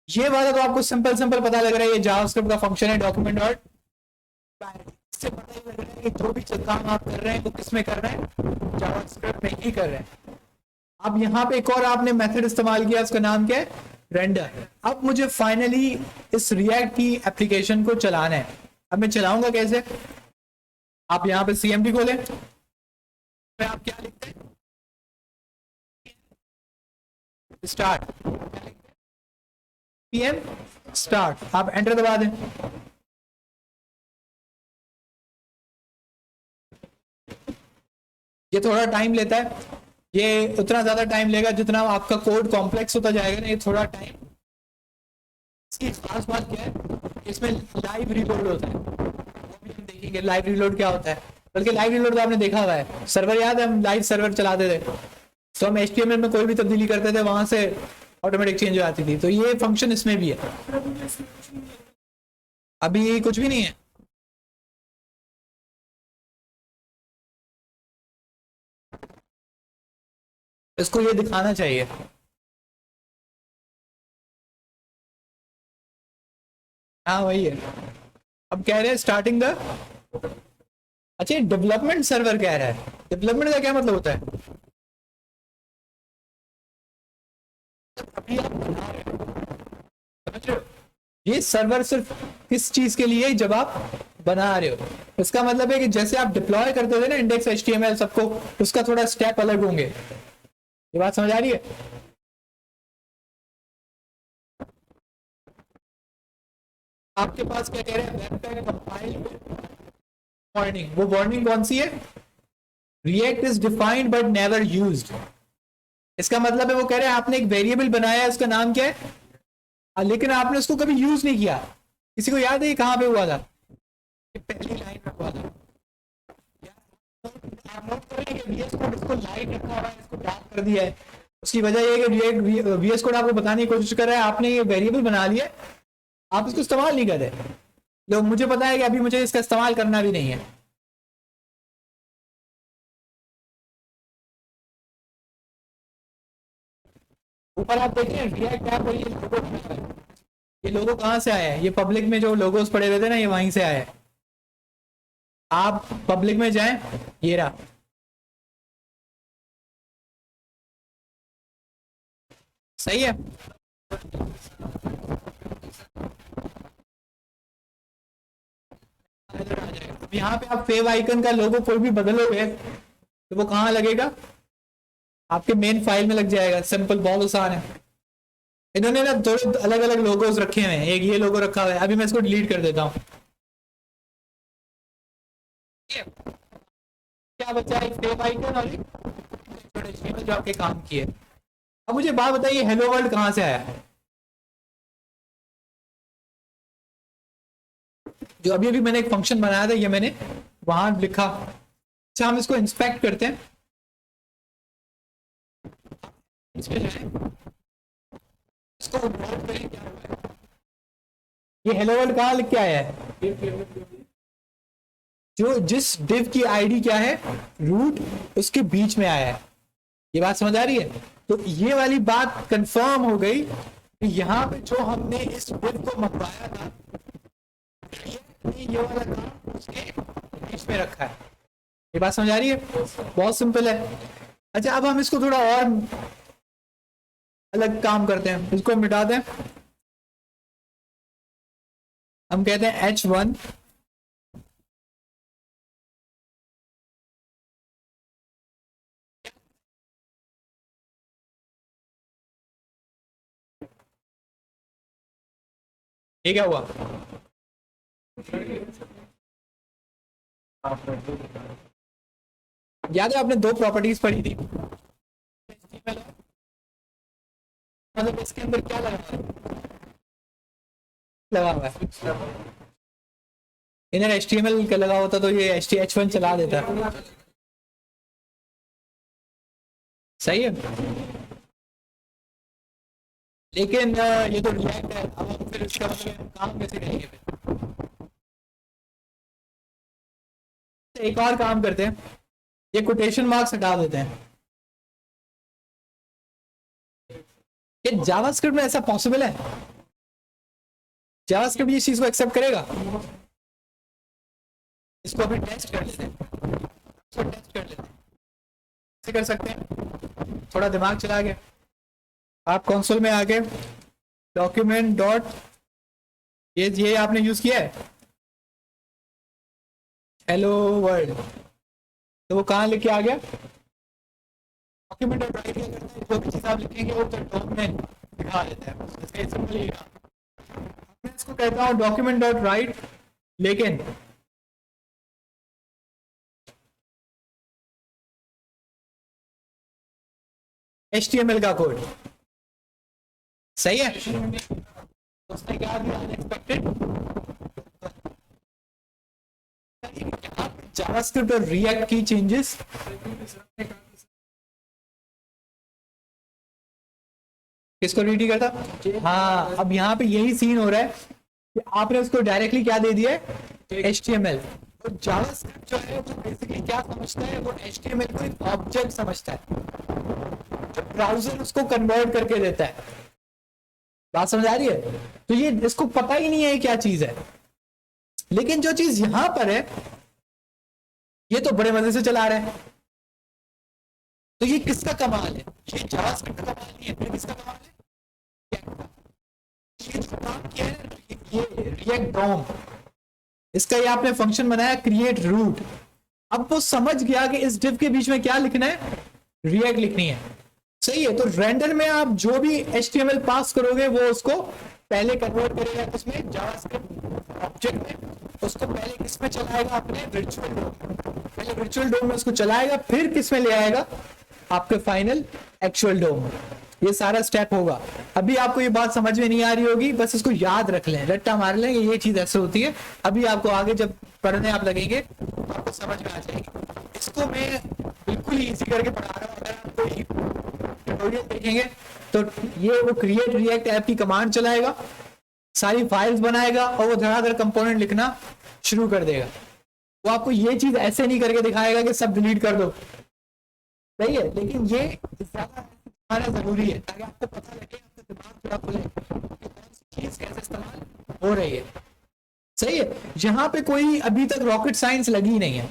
ये वाला तो आपको सिंपल सिंपल पता लग रहा है, ये जावास्क्रिप्ट का फंक्शन है डॉक्यूमेंट डॉट, इससे पता ही लग रहा है कि जो भी काम आप कर रहे हैं वो किस में कर रहे हैं? जावास्क्रिप्ट में ही कर रहे हैं। अब यहाँ पे एक और आपने मेथड इस्तेमाल किया, उसका नाम क्या है? रेंडर। अब मुझे फाइनली इस रिएक्ट की एप्लीकेशन को चलाना है। अब मैं चलाऊंगा कैसे? आप यहाँ पे CMD खोलें, आप क्या लिखते हैं? स्टार्ट, PM स्टार्ट, आप एंटर दबा दें। ये थोड़ा टाइम लेता है, ये उतना ज्यादा टाइम लेगा जितना आपका कोड कॉम्प्लेक्स होता जाएगा ना, ये थोड़ा टाइम। इसकी खास बात क्या है? इसमें लाइव रिलोड होता है, वो भी हम देखेंगे लाइव रिलोड क्या होता है। बल्कि लाइव रिलोड तो आपने देखा हुआ है, सर्वर याद है? हम लाइव सर्वर चलाते थे तो हम HTML में कोई भी तब्दीली करते थे वहां से ऑटोमेटिक चेंज हो जाती थी, तो ये फंक्शन इसमें भी है। अभी कुछ भी नहीं है, इसको ये दिखाना चाहिए। हाँ वही है। अब कह रहे हैं स्टार्टिंग द, अच्छा डेवलपमेंट सर्वर कह रहा है। डेवलपमेंट का क्या मतलब होता है? अभी आप बना रहे हो, समझ रहे हो? ये सर्वर सिर्फ किस चीज के लिए? जब आप बना रहे हो। इसका मतलब है कि जैसे आप डिप्लॉय करते थे ना इंडेक्स HTML सबको, उसका थोड़ा स्टेप अलग होंगे। ये बात समझ आ रही है? आपके पास क्या कह रहे हैं? Webpack compile warning. वो वार्निंग कौन सी है? React is defined but never used. इसका मतलब है वो कह रहे हैं आपने एक वेरिएबल बनाया है, उसका नाम क्या है? लेकिन आपने उसको कभी यूज नहीं किया। किसी को याद है ये कहां पे हुआ था? पहली लाइन में हुआ था। आप नोट कर लेंगे VS कोड इसको लाइट रखा हुआ है, इसको डार्क कर दिया है। उसकी वजह ये है कि रिएक्ट VS कोड आपको बताने की कोशिश कर रहा है आपने ये वेरिएबल बना लिया, आप इसको इस्तेमाल नहीं कर रहे। लोग, मुझे पता है कि अभी मुझे इसका इस्तेमाल करना भी नहीं है। ऊपर आप देख रहे हैं रिएक्ट ऐप और ये लोगो बना है। ये लोगो कहाँ से आया है? ये पब्लिक में जो लोगोस पड़े हुए थे ना, ये वहीं से आया है। आप पब्लिक में जाएं, ये रहा। सही है? अब यहाँ पे आप फेव आइकन का लोगो कोई भी बदलोगे तो वो कहाँ लगेगा? आपके मेन फाइल में लग जाएगा। सिंपल, बहुत आसान है। इन्होंने ना थोड़े अलग अलग लोगोस रखे हुए हैं, एक ये लोगो रखा हुआ है, अभी मैं इसको डिलीट कर देता हूँ। क्या बचा? एक फेव आइकन और एक जो आपके काम किए। अब मुझे बात बताइए, हेलो वर्ल्ड कहाँ से आया है? जो अभी अभी मैंने एक फंक्शन बनाया था, ये मैंने वहां लिखा। अच्छा, हम इसको इंस्पेक्ट करते हैं। इसको नोट करें क्या हुआ है। ये हेलो वर्ल्ड कहाँ लिख के आया है? जो जिस डिव की आईडी क्या है? रूट, उसके बीच में आया है। ये बात समझ आ रही है? तो ये वाली बात कंफर्म हो गई कि यहाँ पे जो हमने इस डिव को मंगवाया था, ये वाला काम उसके बीच में रखा है। ये बात समझ आ रही है? बहुत सिंपल है। अच्छा, अब हम इसको थोड़ा और अलग काम करते हैं, इसको मिटा दें। हम कहते हैं H1 ये क्या हुआ? याद है आपने दो प्रॉपर्टीज पढ़ी थी, मतलब इसके अंदर क्या लगा हुआ है? इधर HTML का लगा होता तो ये H1 चला देता। सही है, लेकिन ये तो रिएक्ट है। अब हम फिर इसका मतलब काम कैसे करेंगे? फिर एक और काम करते हैं, ये कोटेशन मार्क्स हटा देते हैं। ये जावास्क्रिप्ट में ऐसा पॉसिबल है? जावास्क्रिप्ट ये चीज को एक्सेप्ट करेगा? इसको अभी टेस्ट कर लेते हैं, इसको टेस्ट कर लेते हैं। कैसे कर सकते हैं? थोड़ा दिमाग चला गया। आप कंसोल में आके डॉक्यूमेंट डॉट, ये आपने यूज किया है हेलो वर्ल्ड, तो वो कहाँ लेके आ गया? डॉक्यूमेंट डॉट राइट क्या करता है, जो भी चीज आप लिखेंगे वो डॉट में दिखा देता है। इसका सिंपल ये मैं इसको कहता हूँ डॉक्यूमेंट डॉट राइट, लेकिन HTML का कोड। सही है? उसने क्या दिया? अनएक्सपेक्टेड। जावास्क्रिप्ट और रिएक्ट की चेंजेस किसको रीड करता? हाँ, अब यहाँ पे यही सीन हो रहा है कि आपने उसको डायरेक्टली क्या दे दिया है? HTML। तो जावास्क्रिप्ट जो है वो बेसिकली क्या समझता है? वो HTML को एक ऑब्जेक्ट समझता है, ब्राउजर उसको कन्वर्ट करके देता है। बात समझ आ रही है? तो ये इसको पता ही नहीं है क्या चीज है, लेकिन जो चीज यहां पर है ये तो बड़े मजे से चला रहा है। तो ये किसका कमाल है? ये जावास्क्रिप्ट का कमाल नहीं है, फिर किसका कमाल है? ये जो काम किया है ये रिएक्ट डॉम, इसका ये आपने फंक्शन बनाया क्रिएट रूट। अब वो समझ गया कि इस डिव के बीच में क्या लिखना है? रिएक्ट लिखनी है। सही है? तो रेंडर में आप जो भी HTML पास करोगे वो उसको पहले कन्वर्ट करेगा किसमें? जावास्क्रिप्ट ऑब्जेक्ट में। उसको पहले किसमें चलाएगा? अपने वर्चुअल डोम। पहले वर्चुअल डोम में उसको चलाएगा, फिर किसमें ले आएगा? आपके फाइनल एक्चुअल डोम। ये सारा स्टेप होगा। अभी आपको ये बात समझ में नहीं आ रही होगी, बस इसको याद रख लें, रट्टा मार लें ये चीज ऐसे होती है। अभी आपको आगे जब पढ़ने आप लगेंगे तो आपको समझ में आ जाएगी। इसको मैं बिल्कुल इजी करके पढ़ा रहा हूँ, अगर आप कोई ट्यूटोरियल देखेंगे तो ये वो क्रिएट रिएक्ट ऐप की कमांड चलाएगा, सारी फाइल्स बनाएगा और वो धड़ाधड़ कंपोनेंट लिखना शुरू कर देगा। वो आपको ये चीज ऐसे नहीं करके दिखाएगा कि सब डिलीट कर दो। सही है? लेकिन ये ज्यादा जरूरी है ताकि आपको पता लगे, आपका दिमाग पूरा खुले कि कौन सी चीज कैसे इस्तेमाल हो रही है। सही है? यहाँ पे कोई अभी तक रॉकेट साइंस लगी नहीं है।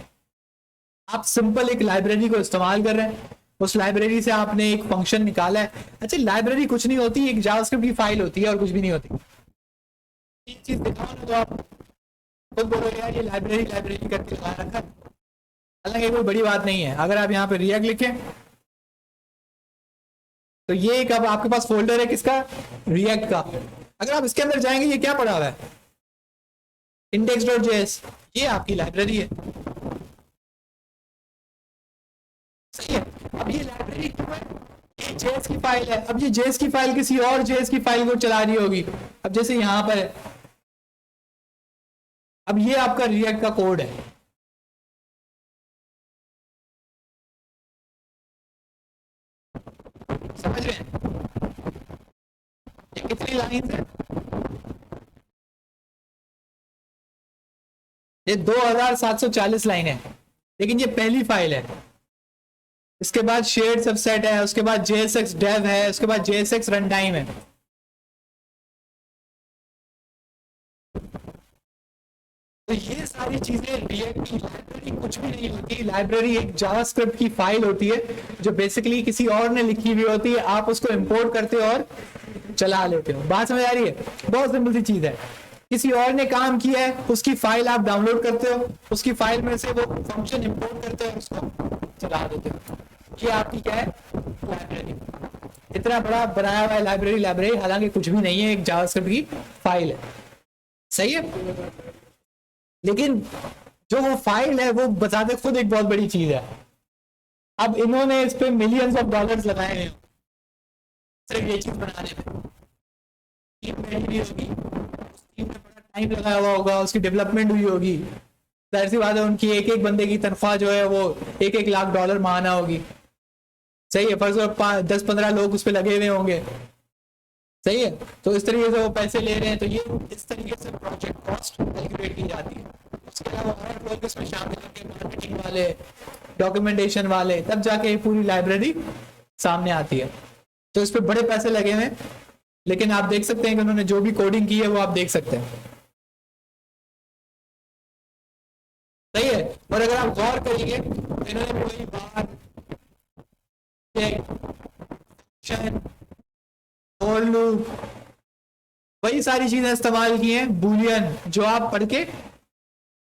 आप सिंपल एक लाइब्रेरी को इस्तेमाल कर रहे हैं, उस लाइब्रेरी से आपने एक फंक्शन निकाला है। अच्छा, लाइब्रेरी कुछ नहीं होती, एक जावास्क्रिप्ट की फाइल होती है और कुछ भी नहीं होती। ये चीज दिखाओ ना तो आप खुद बोलोगे यार ये लाइब्रेरी लाइब्रेरी करके लगा रखा है। हालांकि कोई बड़ी बात नहीं है। अगर आप यहाँ पे रिएक्ट लिखें तो ये एक अब आपके पास फोल्डर है किसका? रिएक्ट का। अगर आप इसके अंदर जाएंगे ये क्या पड़ा हुआ है? index.js। ये आपकी लाइब्रेरी है। सही है? अब ये लाइब्रेरी क्यों है? ये JS की फाइल है। अब ये JS की फाइल किसी और JS की फाइल को चला रही होगी। अब जैसे यहां पर है, अब ये आपका रिएक्ट का कोड है। समझ रहे हैं? ये कितनी लाइन है? ये 2740 लाइन है, लेकिन ये पहली फाइल है। इसके बाद शेयर्ड सबसेट है, उसके बाद JSX dev है, उसके बाद JSX रनटाइम है। तो ये सारी चीजें रिएक्ट की लाइब्रेरी कुछ भी नहीं होती। लाइब्रेरी एक जावास्क्रिप्ट की फाइल होती है जो बेसिकली किसी और ने लिखी हुई होती है। आप उसको इंपोर्ट करते हो और चला लेते हो। बात समझ आ रही है? बहुत सिंपल सी चीज है। किसी और ने काम किया है, उसकी फाइल आप डाउनलोड करते हो, उसकी फाइल में से वो फंक्शन इंपोर्ट करते हो, उसको चला देते हो। ये आपकी क्या है? लाइब्रेरी। इतना बड़ा बनाया हुआ है लाइब्रेरी। हालांकि कुछ भी नहीं है, एक जावास्क्रिप्ट की फाइल है। सही है, लेकिन जो वो फाइल है वो बताते खुद एक बहुत बड़ी चीज है। अब इन्होंने इस पे मिलियंस ऑफ डॉलर्स लगाए हैं सिर्फ ये चीज बनाने में। टीम बैठी हुई होगी, उस टीम में बड़ा टाइम लगाया हुआ होगा, उसकी डेवलपमेंट हुई होगी। जाहिर सी बात है उनकी एक एक बंदे की तनख्वाह जो है वो 1-1 लाख डॉलर माहना होगी। सही है, फर्ज 10-15 लोग उस पर लगे हुए होंगे। सही है, तो इस तरीके से वो पैसे ले रहे हैं, तो ये इस तरीके से प्रोजेक्ट कॉस्ट कैलकुलेट की जाती है। उसके अलावा और लोग इसमें शामिल होंगे, मार्केटिंग वाले, डॉक्यूमेंटेशन वाले, तब जाके ये पूरी लाइब्रेरी सामने आती है। तो इस पर बड़े पैसे लगे हुए हैं, लेकिन आप देख सकते हैं कि उन्होंने जो भी कोडिंग की है वो आप देख सकते हैं। सही है, और अगर आप गौर करेंगे तो इन्होंने कोई बार वही सारी चीजें इस्तेमाल की हैं, बूलियन जो आप पढ़ के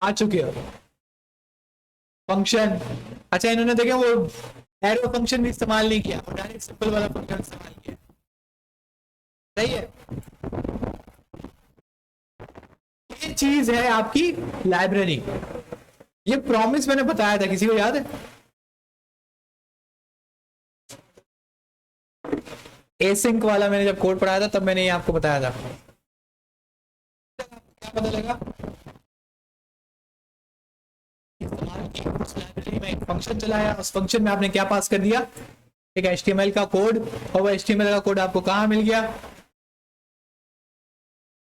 आ चुके हो। फंक्शन, अच्छा इन्होंने देखे वो एरो फंक्शन भी इस्तेमाल नहीं किया, वो डायरेक्ट सिंपल वाला फंक्शन इस्तेमाल किया। सही है, ये चीज है आपकी लाइब्रेरी। ये प्रॉमिस मैंने बताया था, किसी को याद है? एसिंक वाला मैंने जब कोड पढ़ाया था तब मैंने ये आपको बताया था। क्या पता लगा? उस लाइब्रेरी में एक फंक्शन चलाया, उस फंक्शन में आपने क्या पास कर दिया? एक HTML का कोड, और वो HTML का कोड आपको कहाँ मिल गया?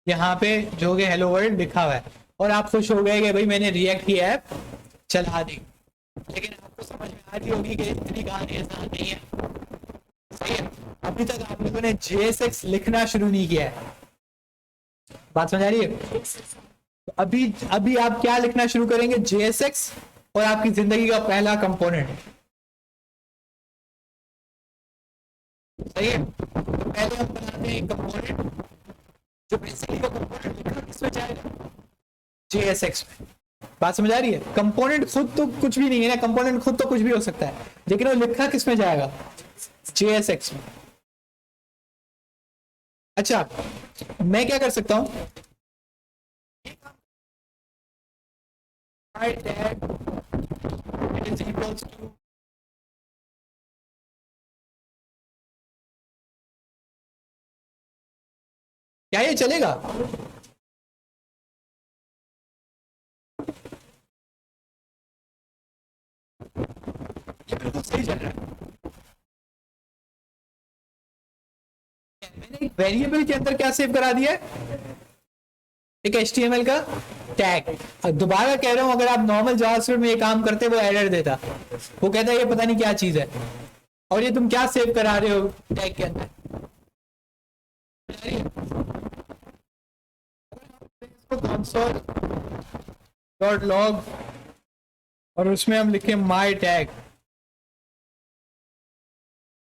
यहाँ पे जो कि हेलो वर्ल्ड लिखा हुआ है, और आप खुश हो गए कि भाई मैंने रिएक्ट की ऐप चला दी। लेकिन आपको समझ में आ रही होगी कि इतनी कहानी आसान नहीं है। सही है, अभी तक आप लोगों ने JSX लिखना शुरू नहीं किया है। बात समझ आ रही है? तो अभी अभी आप क्या लिखना शुरू करेंगे? JSX, और आपकी जिंदगी का पहला कंपोनेंट। सही है, तो पहले हम बनाते हैं कंपोनेंट, जो बेसिकली वो कंपोनेंट लिखना किसमें जाएगा? JSX में। बात समझ आ रही है? कंपोनेंट खुद तो कुछ भी नहीं है ना, कंपोनेंट खुद तो कुछ भी हो सकता है, लेकिन वो लिखा किसमें जाएगा? JSX में। अच्छा, मैं क्या कर सकता हूं? क्या ये चलेगा? ये बिल्कुल सही चल रहा है। मैंने एक वेरिएबल के अंदर क्या सेव करा दिया है? एक HTML का टैग। दोबारा कह रहा हूं, अगर आप नॉर्मल जावास्क्रिप्ट में ये काम करते वो एरर देता, वो कहता है ये पता नहीं क्या चीज है, और ये तुम क्या सेव करा रहे हो टैग के अंदर? console.log, और उसमें हम लिखे माई टैग,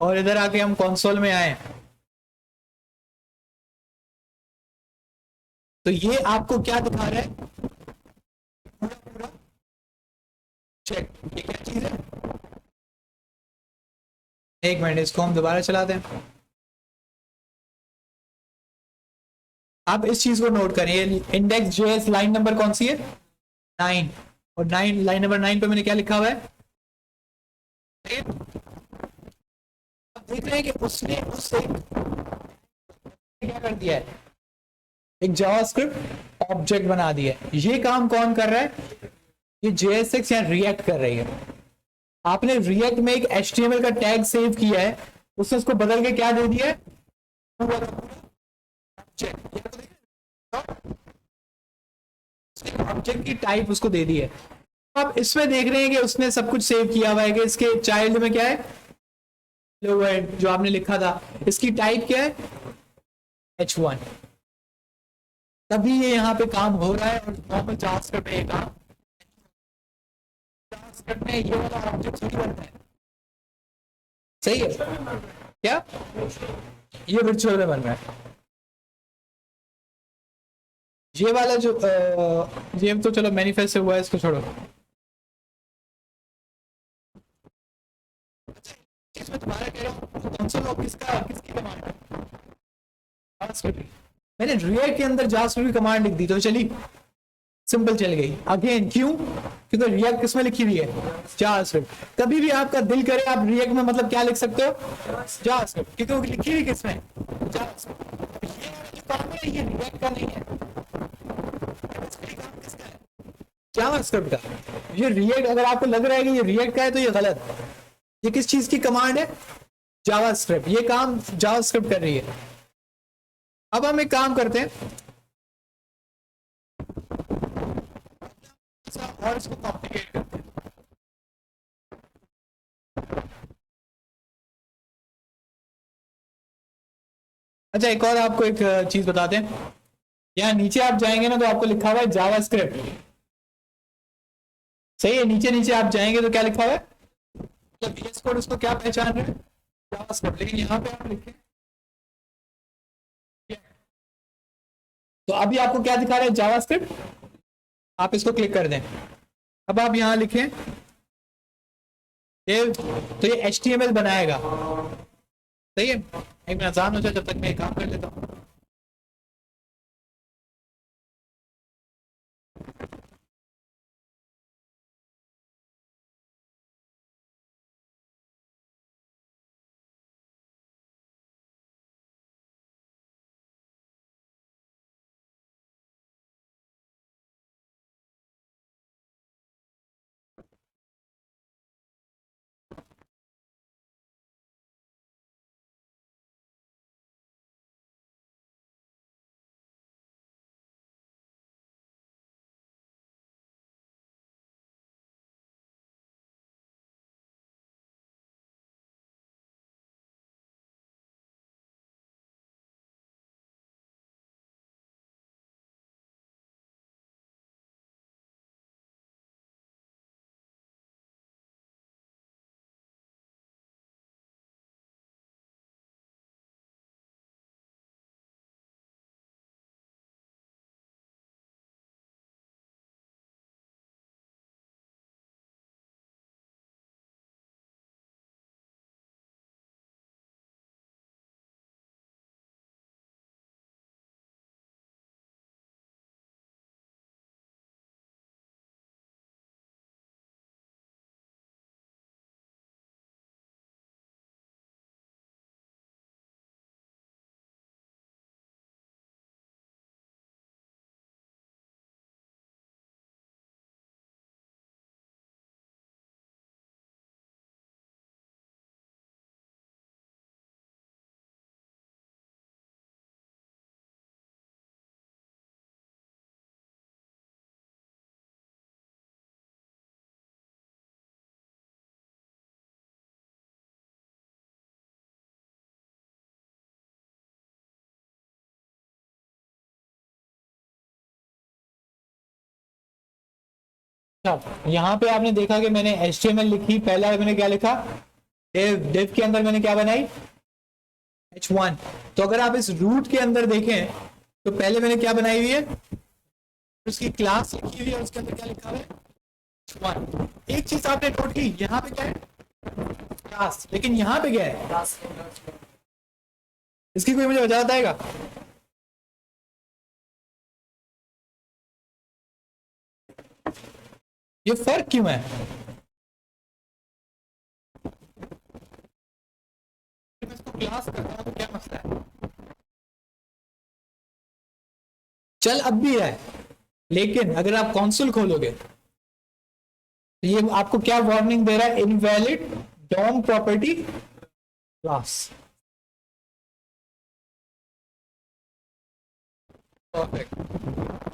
और इधर आके हम कंसोल में आए, तो ये आपको क्या दिखा रहा है? पूरा पूरा चेक। ये क्या चीज है? एक मिनट, इसको हम दोबारा चलाते हैं। आप इस चीज को नोट करें, इंडेक्स JS लाइन नंबर कौन सी है? 9, और 9, लाइन नंबर 9 पे मैंने क्या लिखा हुआ है? आप देख रहे हैं कि उसने उससे क्या कर दिया है? एक जावास्क्रिप्ट ऑब्जेक्ट बना दिया है। ये काम कौन कर रहा है? ये JSX या रिएक्ट कर रही है। आपने रिएक्ट में एक HTML का टैग सेव किया है, उसने उसको बदल के क्या दे दिया है? ऑब्जेक्ट की टाइप उसको दे दी है। आप इसमें देख रहे हैं कि उसने सब कुछ सेव किया हुआ है कि इसके चाइल्ड में क्या है? हेलो वर्ल्ड जो आपने लिखा था, इसकी टाइप क्या है? H1। तभी ये यहाँ पे काम हो रहा है, और नॉर्मल जावास्क्रिप्ट में काम, जावास्क्रिप्ट में ये वाला ऑब्जेक्ट थोड़ी बनता है। सही है क्या? ये वर्चुअल में बन रहा है। ये वाला जो ये तो चलो मैनिफेस्ट से हुआ है, इसको छोड़ो। इसमें दोबारा कह रहा हूँ, कंसोल लॉग किसका, किसकी कमांड है? जावास्क्रिप्ट। मैंने रिएक्ट के अंदर जावास्क्रिप्ट की कमांड लिख दी तो चली, सिंपल चल गई। अगेन क्यों? क्योंकि रिएक्ट किसमें लिखी हुई है? जावास्क्रिप्ट। कभी भी आपका दिल करे आप रिएक्ट में मतलब क्या लिख सकते हो? जावास्क्रिप्ट, क्योंकि वो लिखी हुई किसमें? जावास्क्रिप्ट। ये जो काम है ये रिएक्ट का नहीं है, काम किसका है? जावास्क्रिप्ट का। ये रिएक्ट अगर आपको लग रहा है कि ये रिएक्ट का है तो ये गलत है। ये किस चीज की कमांड है? जावास्क्रिप्ट। ये काम जावास्क्रिप्ट कर रही है। अब हम एक काम करते हैं और इसको कॉम्प्लिकेट करते हैं। अच्छा, एक और आपको एक चीज बताते हैं। यहाँ नीचे आप जाएंगे ना तो आपको लिखा हुआ है जावास्क्रिप्ट। सही है, नीचे नीचे आप जाएंगे तो क्या लिखा हुआ है? तो VS कोड उसको क्या पहचान रहे हैं? जावास्क्रिप्ट। लेकिन यहाँ पे आप लिखें तो अभी आपको क्या दिखा रहा है? जावास्क्रिप्ट। आप इसको क्लिक कर दें। अब आप यहाँ लिखें ये, तो ये HTML बनाएगा। सही है, एक मिनट आसान हो जाए जब तक मैं काम कर लेता हूँ। यहाँ पे आपने देखा कि मैंने HTML लिखी, पहला मैंने क्या लिखा? div के अंदर मैंने क्या बनाई? H1। तो अगर आप इस रूट के अंदर देखें तो पहले मैंने क्या बनाई हुई है? उसकी क्लास लिखी हुई है, उसके अंदर क्या लिखा हुआ है? H1। एक चीज आपने नोट की, यहाँ पे क्या है? क्लास। लेकिन यहाँ पे क्या है? इसकी कोई मुझे वजह बताएगा? ये फर्क क्यों है? मैं इसको क्लास करता हूं तो क्या मसला है? चल अब भी है, लेकिन अगर आप कॉन्सोल खोलोगे तो ये आपको क्या वार्निंग दे रहा है? Invalid DOM property class. Perfect.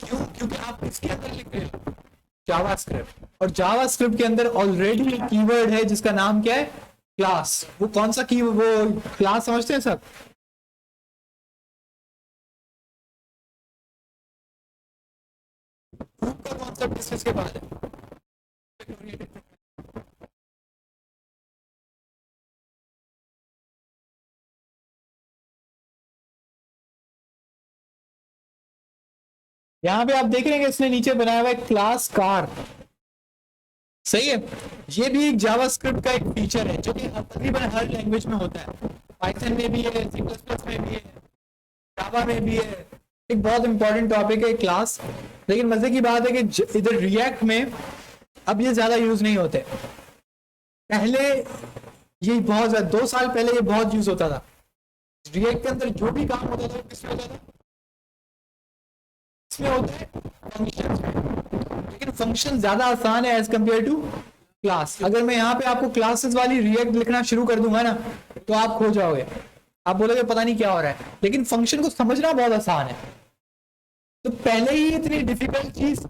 क्यों? क्योंकि आप इसके अंदर लिख रहे हो जावास्क्रिप्ट, और जावास्क्रिप्ट के अंदर ऑलरेडी एक कीवर्ड है जिसका नाम क्या है? क्लास। वो कौन सा की? वो क्लास समझते हैं सब? ग्रुप का कॉन्सेप्ट किसके बाद है? यहां पे आप देख रहे हैं कि इसने नीचे बनाया हुआ है क्लास कार। सही है, ये भी एक जावास्क्रिप्ट का एक फीचर है जो कि तकरीबन हर लैंग्वेज में होता है। पाइथन में भी है, C++ में भी है, जावा में भी है, एक बहुत इंपॉर्टेंट टॉपिक है क्लास। लेकिन मजे की बात है कि इधर रिएक्ट में अब ये ज्यादा यूज नहीं होते। पहले ये बहुत ज्यादा, 2 साल पहले ये बहुत यूज होता था। रिएक्ट के अंदर जो भी काम होता था वो किसमें होता था? इसमें होता है फंक्शन में। लेकिन फंक्शन ज्यादा आसान है एज कंपेयर टू क्लास। अगर मैं यहाँ पे आपको क्लासेस वाली रिएक्ट लिखना शुरू कर दूंगा ना, तो आप खो जाओगे, आप बोलोगे पता नहीं क्या हो रहा है। लेकिन फंक्शन को समझना बहुत आसान है। तो पहले ही इतनी डिफिकल्ट चीज,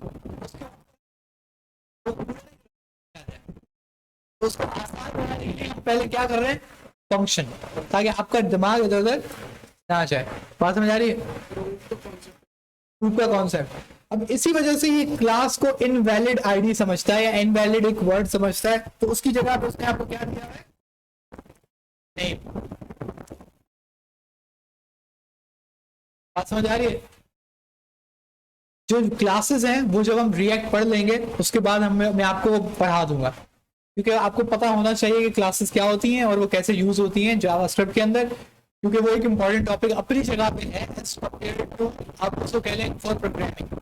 तो उसको आसान बनाने के लिए हम पहले क्या कर रहे हैं? फंक्शन, ताकि आपका दिमाग इधर उधर ना जाए। बात समझ आ रही है? प्रूफ का कॉन्सेप्ट। अब इसी वजह से ये क्लास को इनवैलिड आईडी समझता है या इनवैलिड एक वर्ड समझता है, तो उसकी जगह पे उसने आपको क्या दिया है? नेम। बात समझ आ रही है? जो क्लासेस हैं वो जब हम रिएक्ट पढ़ लेंगे उसके बाद मैं आपको पढ़ा दूंगा, क्योंकि आपको पता होना चाहिए कि क्लासेस क्या होती हैं और वो कैसे यूज होती हैं जावास्क्रिप्ट के अंदर, क्योंकि वो एक इंपॉर्टेंट टॉपिक अपनी जगह पे है एज कंपेयर्ड टू आप उसको कह लें फॉर प्रोग्रामिंग।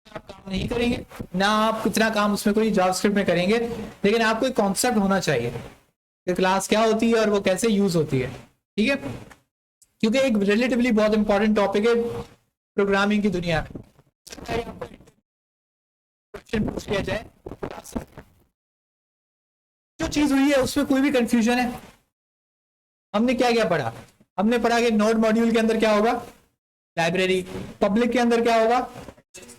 आप काम नहीं करेंगे ना, आप कितना काम उसमें कोई जावास्क्रिप्ट में करेंगे, लेकिन आपको एक कॉन्सेप्ट होना चाहिए कि क्लास क्या होती है और वो कैसे यूज होती है। ठीक है, क्योंकि एक रिलेटिवली बहुत इंपॉर्टेंट टॉपिक है प्रोग्रामिंग की दुनिया में। क्वेश्चन पूछ लिया जाए, जो चीज हुई है उसमें कोई भी कंफ्यूजन है? हमने क्या क्या पढ़ा? हमने पढ़ा कि नोड मॉड्यूल के अंदर क्या होगा? लाइब्रेरी। पब्लिक के अंदर क्या होगा?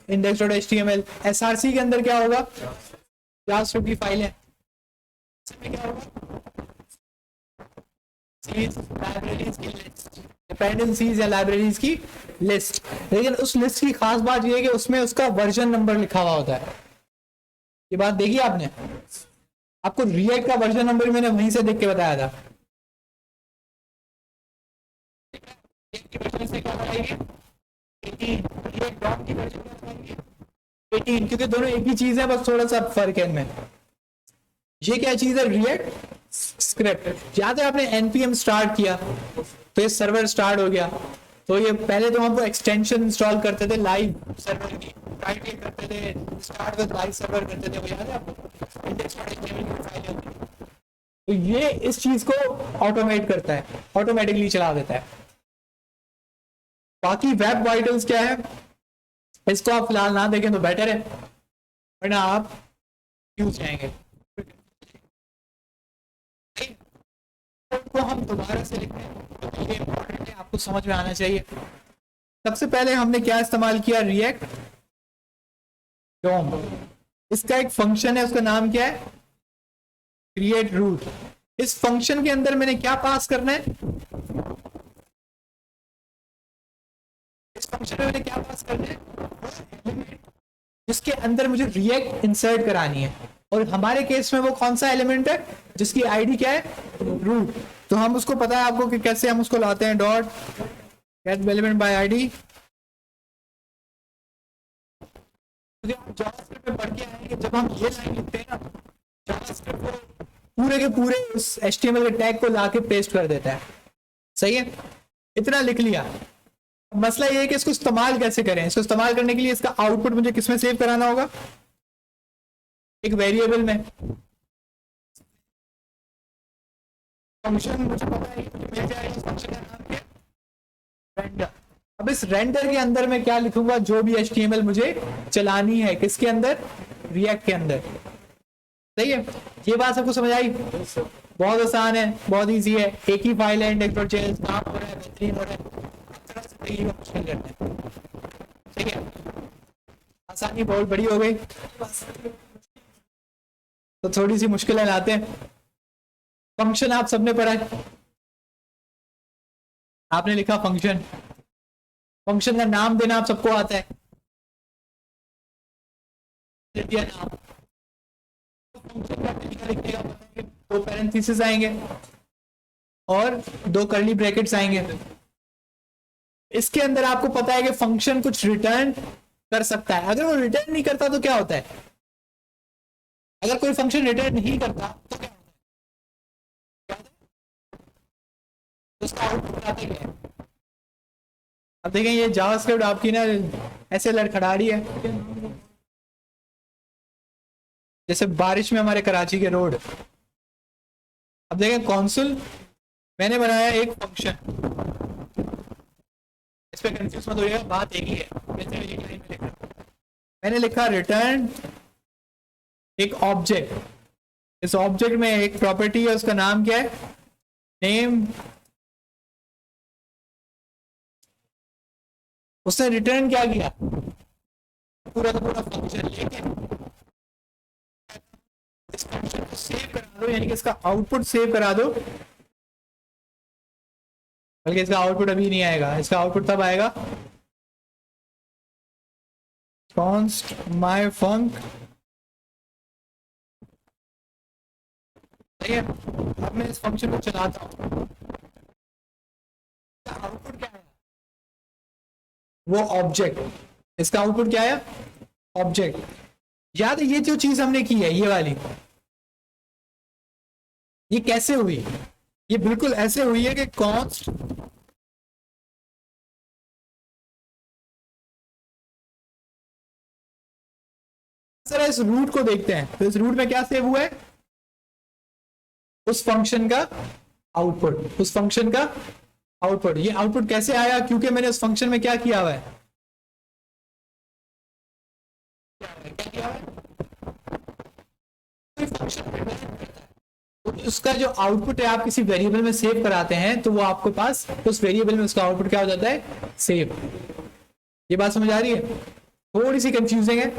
index.html। src के अंदर क्या होगा? जावास्क्रिप्ट की फाइल है। इसमें क्या होगा? लाइब्रेरीज की लिस्ट, डिपेंडेंसीज या लाइब्रेरीज की लिस्ट। लेकिन उस लिस्ट की खास बात यह है कि उसमें उसका वर्जन नंबर लिखा हुआ होता है। ये बात देखी आपने? आपको रिएक्ट का वर्जन नंबर मैंने वहीं से देख के बताया था। से क्या बताएंगे? 18, क्योंकि दोनों एक ही चीज है, बस थोड़ा सा फर्क है इनमें। ये क्या चीज है? React script. याद है आपने npm स्टार्ट किया तो ये सर्वर स्टार्ट हो गया। तो ये पहले तो हमको एक्सटेंशन इंस्टॉल करते थे लाइव सर्वर की, राइट क्लिक करते थे, स्टार्ट विद लाइव सर्वर करते थे, वो याद है आपको? index.html की फाइल होती है। तो ये इस चीज को ऑटोमेट करता है, ऑटोमेटिकली चला देता है। बाकी वेब वाइटल्स क्या है, इसको आप फिलहाल ना देखें तो बेटर है, वरना आप क्यों जाएंगे। तो हम दोबारा से लिखते हैं, ये इंपॉर्टेंट है, आपको समझ में आना चाहिए। सबसे पहले हमने क्या इस्तेमाल किया? रिएक्ट डोम। इसका एक फंक्शन है, उसका नाम क्या है? Create root. इस फंक्शन के अंदर मैंने क्या पास करना है? इस फंक्शन में मैंने क्या पास करना है? जिसके अंदर मुझे रिएक्ट इंसर्ट करानी है, और हमारे केस में वो कौन सा एलिमेंट है जिसकी आईडी क्या है? रूट। तो हम उसको पता है आपको कि कैसे हम उसको लाते हैं, dot get element by ID. JavaScript में पढ़ के आए कि जब हम ये लाइन लिखते हैं ना, जावास्क्रिप्ट को पूरे के पूरे उस एचटीएमएल के टैग को लाके पेस्ट कर देता है। सही है, इतना लिख लिया। मसला ये है कि इसको इस्तेमाल कैसे करें। इसको इस्तेमाल करने के लिए इसका आउटपुट मुझे किसमें सेव कराना होगा? एक वेरिएबल में। फंक्शन मुझे पता है, मिल जाएगा, इस फंक्शन का नाम क्या है? रेंडर। अब इस रेंडर के अंदर मैं क्या लिखूंगा? जो भी एचटीएमएल मुझे चलानी है, किसके अंदर? रिएक्ट के अंदर। सही है, ये बात सबको समझ आई? बहुत आसान है, बहुत इजी है। एक ही फाइल है index.js, काम हो रहा है, बेहतरीन हो रहा है। मुश्किल करते हैं, ठीक है? आसानी बहुत बड़ी हो गई तो थोड़ी सी मुश्किलें लाते हैं। फंक्शन आप सबने पढ़ा है, आपने लिखा फंक्शन। फंक्शन का नाम देना आप सबको आता है, दिया नाम। फंक्शन का तरीका लिखने का पता है, 2 पैरेंथेसिस आएंगे और 2 कर्ली ब्रैकेट्स आएंगे। इसके अंदर आपको पता है कि फंक्शन कुछ रिटर्न कर सकता है। अगर वो रिटर्न नहीं करता तो क्या होता है? अगर कोई फंक्शन रिटर्न नहीं करता तो क्या होता है? उसका आउटपुट आता है। अब देखें ये जावास्क्रिप्ट आपकी ना ऐसे लड़खड़ा रही है जैसे बारिश में हमारे कराची के रोड। अब देखें कॉन्सुल मैंने बनाया एक फंक्शन, इस पे कंफ्यूज मत होइएगा, बात एक ही है। जैसे एक लाइन में लिखा मैंने लिखा रिटर्न एक ऑब्जेक्ट, इस ऑब्जेक्ट में एक प्रॉपर्टी है, उसका नाम क्या है, नेम। उसने रिटर्न क्या किया, पूरा का पूरा फंक्शन लेके इस फंक्शन को सेव करा दो, यानी कि इसका आउटपुट सेव करा दो। बल्कि इसका आउटपुट अभी नहीं आएगा, इसका आउटपुट तब आएगा const my func। सही है। अब मैं इस फंक्शन को चलाता हूँ, आउटपुट क्या है, वो ऑब्जेक्ट। इसका आउटपुट क्या है, ऑब्जेक्ट। याद है ये जो चीज हमने की है ये वाली, ये कैसे हुई, ये बिल्कुल ऐसे हुई है कि कॉन्स्ट सर इस रूट को देखते हैं, तो इस रूट में क्या सेव हुआ है, उस फंक्शन का आउटपुट, उस फंक्शन का आउटपुट। ये आउटपुट कैसे आया, क्योंकि मैंने उस फंक्शन में क्या किया हुआ है, क्या किया हुआ है, फंक्शन तो उसका जो आउटपुट है आप किसी वेरिएबल में सेव कराते हैं, तो वो आपके पास उस वेरिएबल में उसका आउटपुट क्या हो जाता है, सेव। ये बात समझ आ रही है, थोड़ी सी कंफ्यूजिंग है,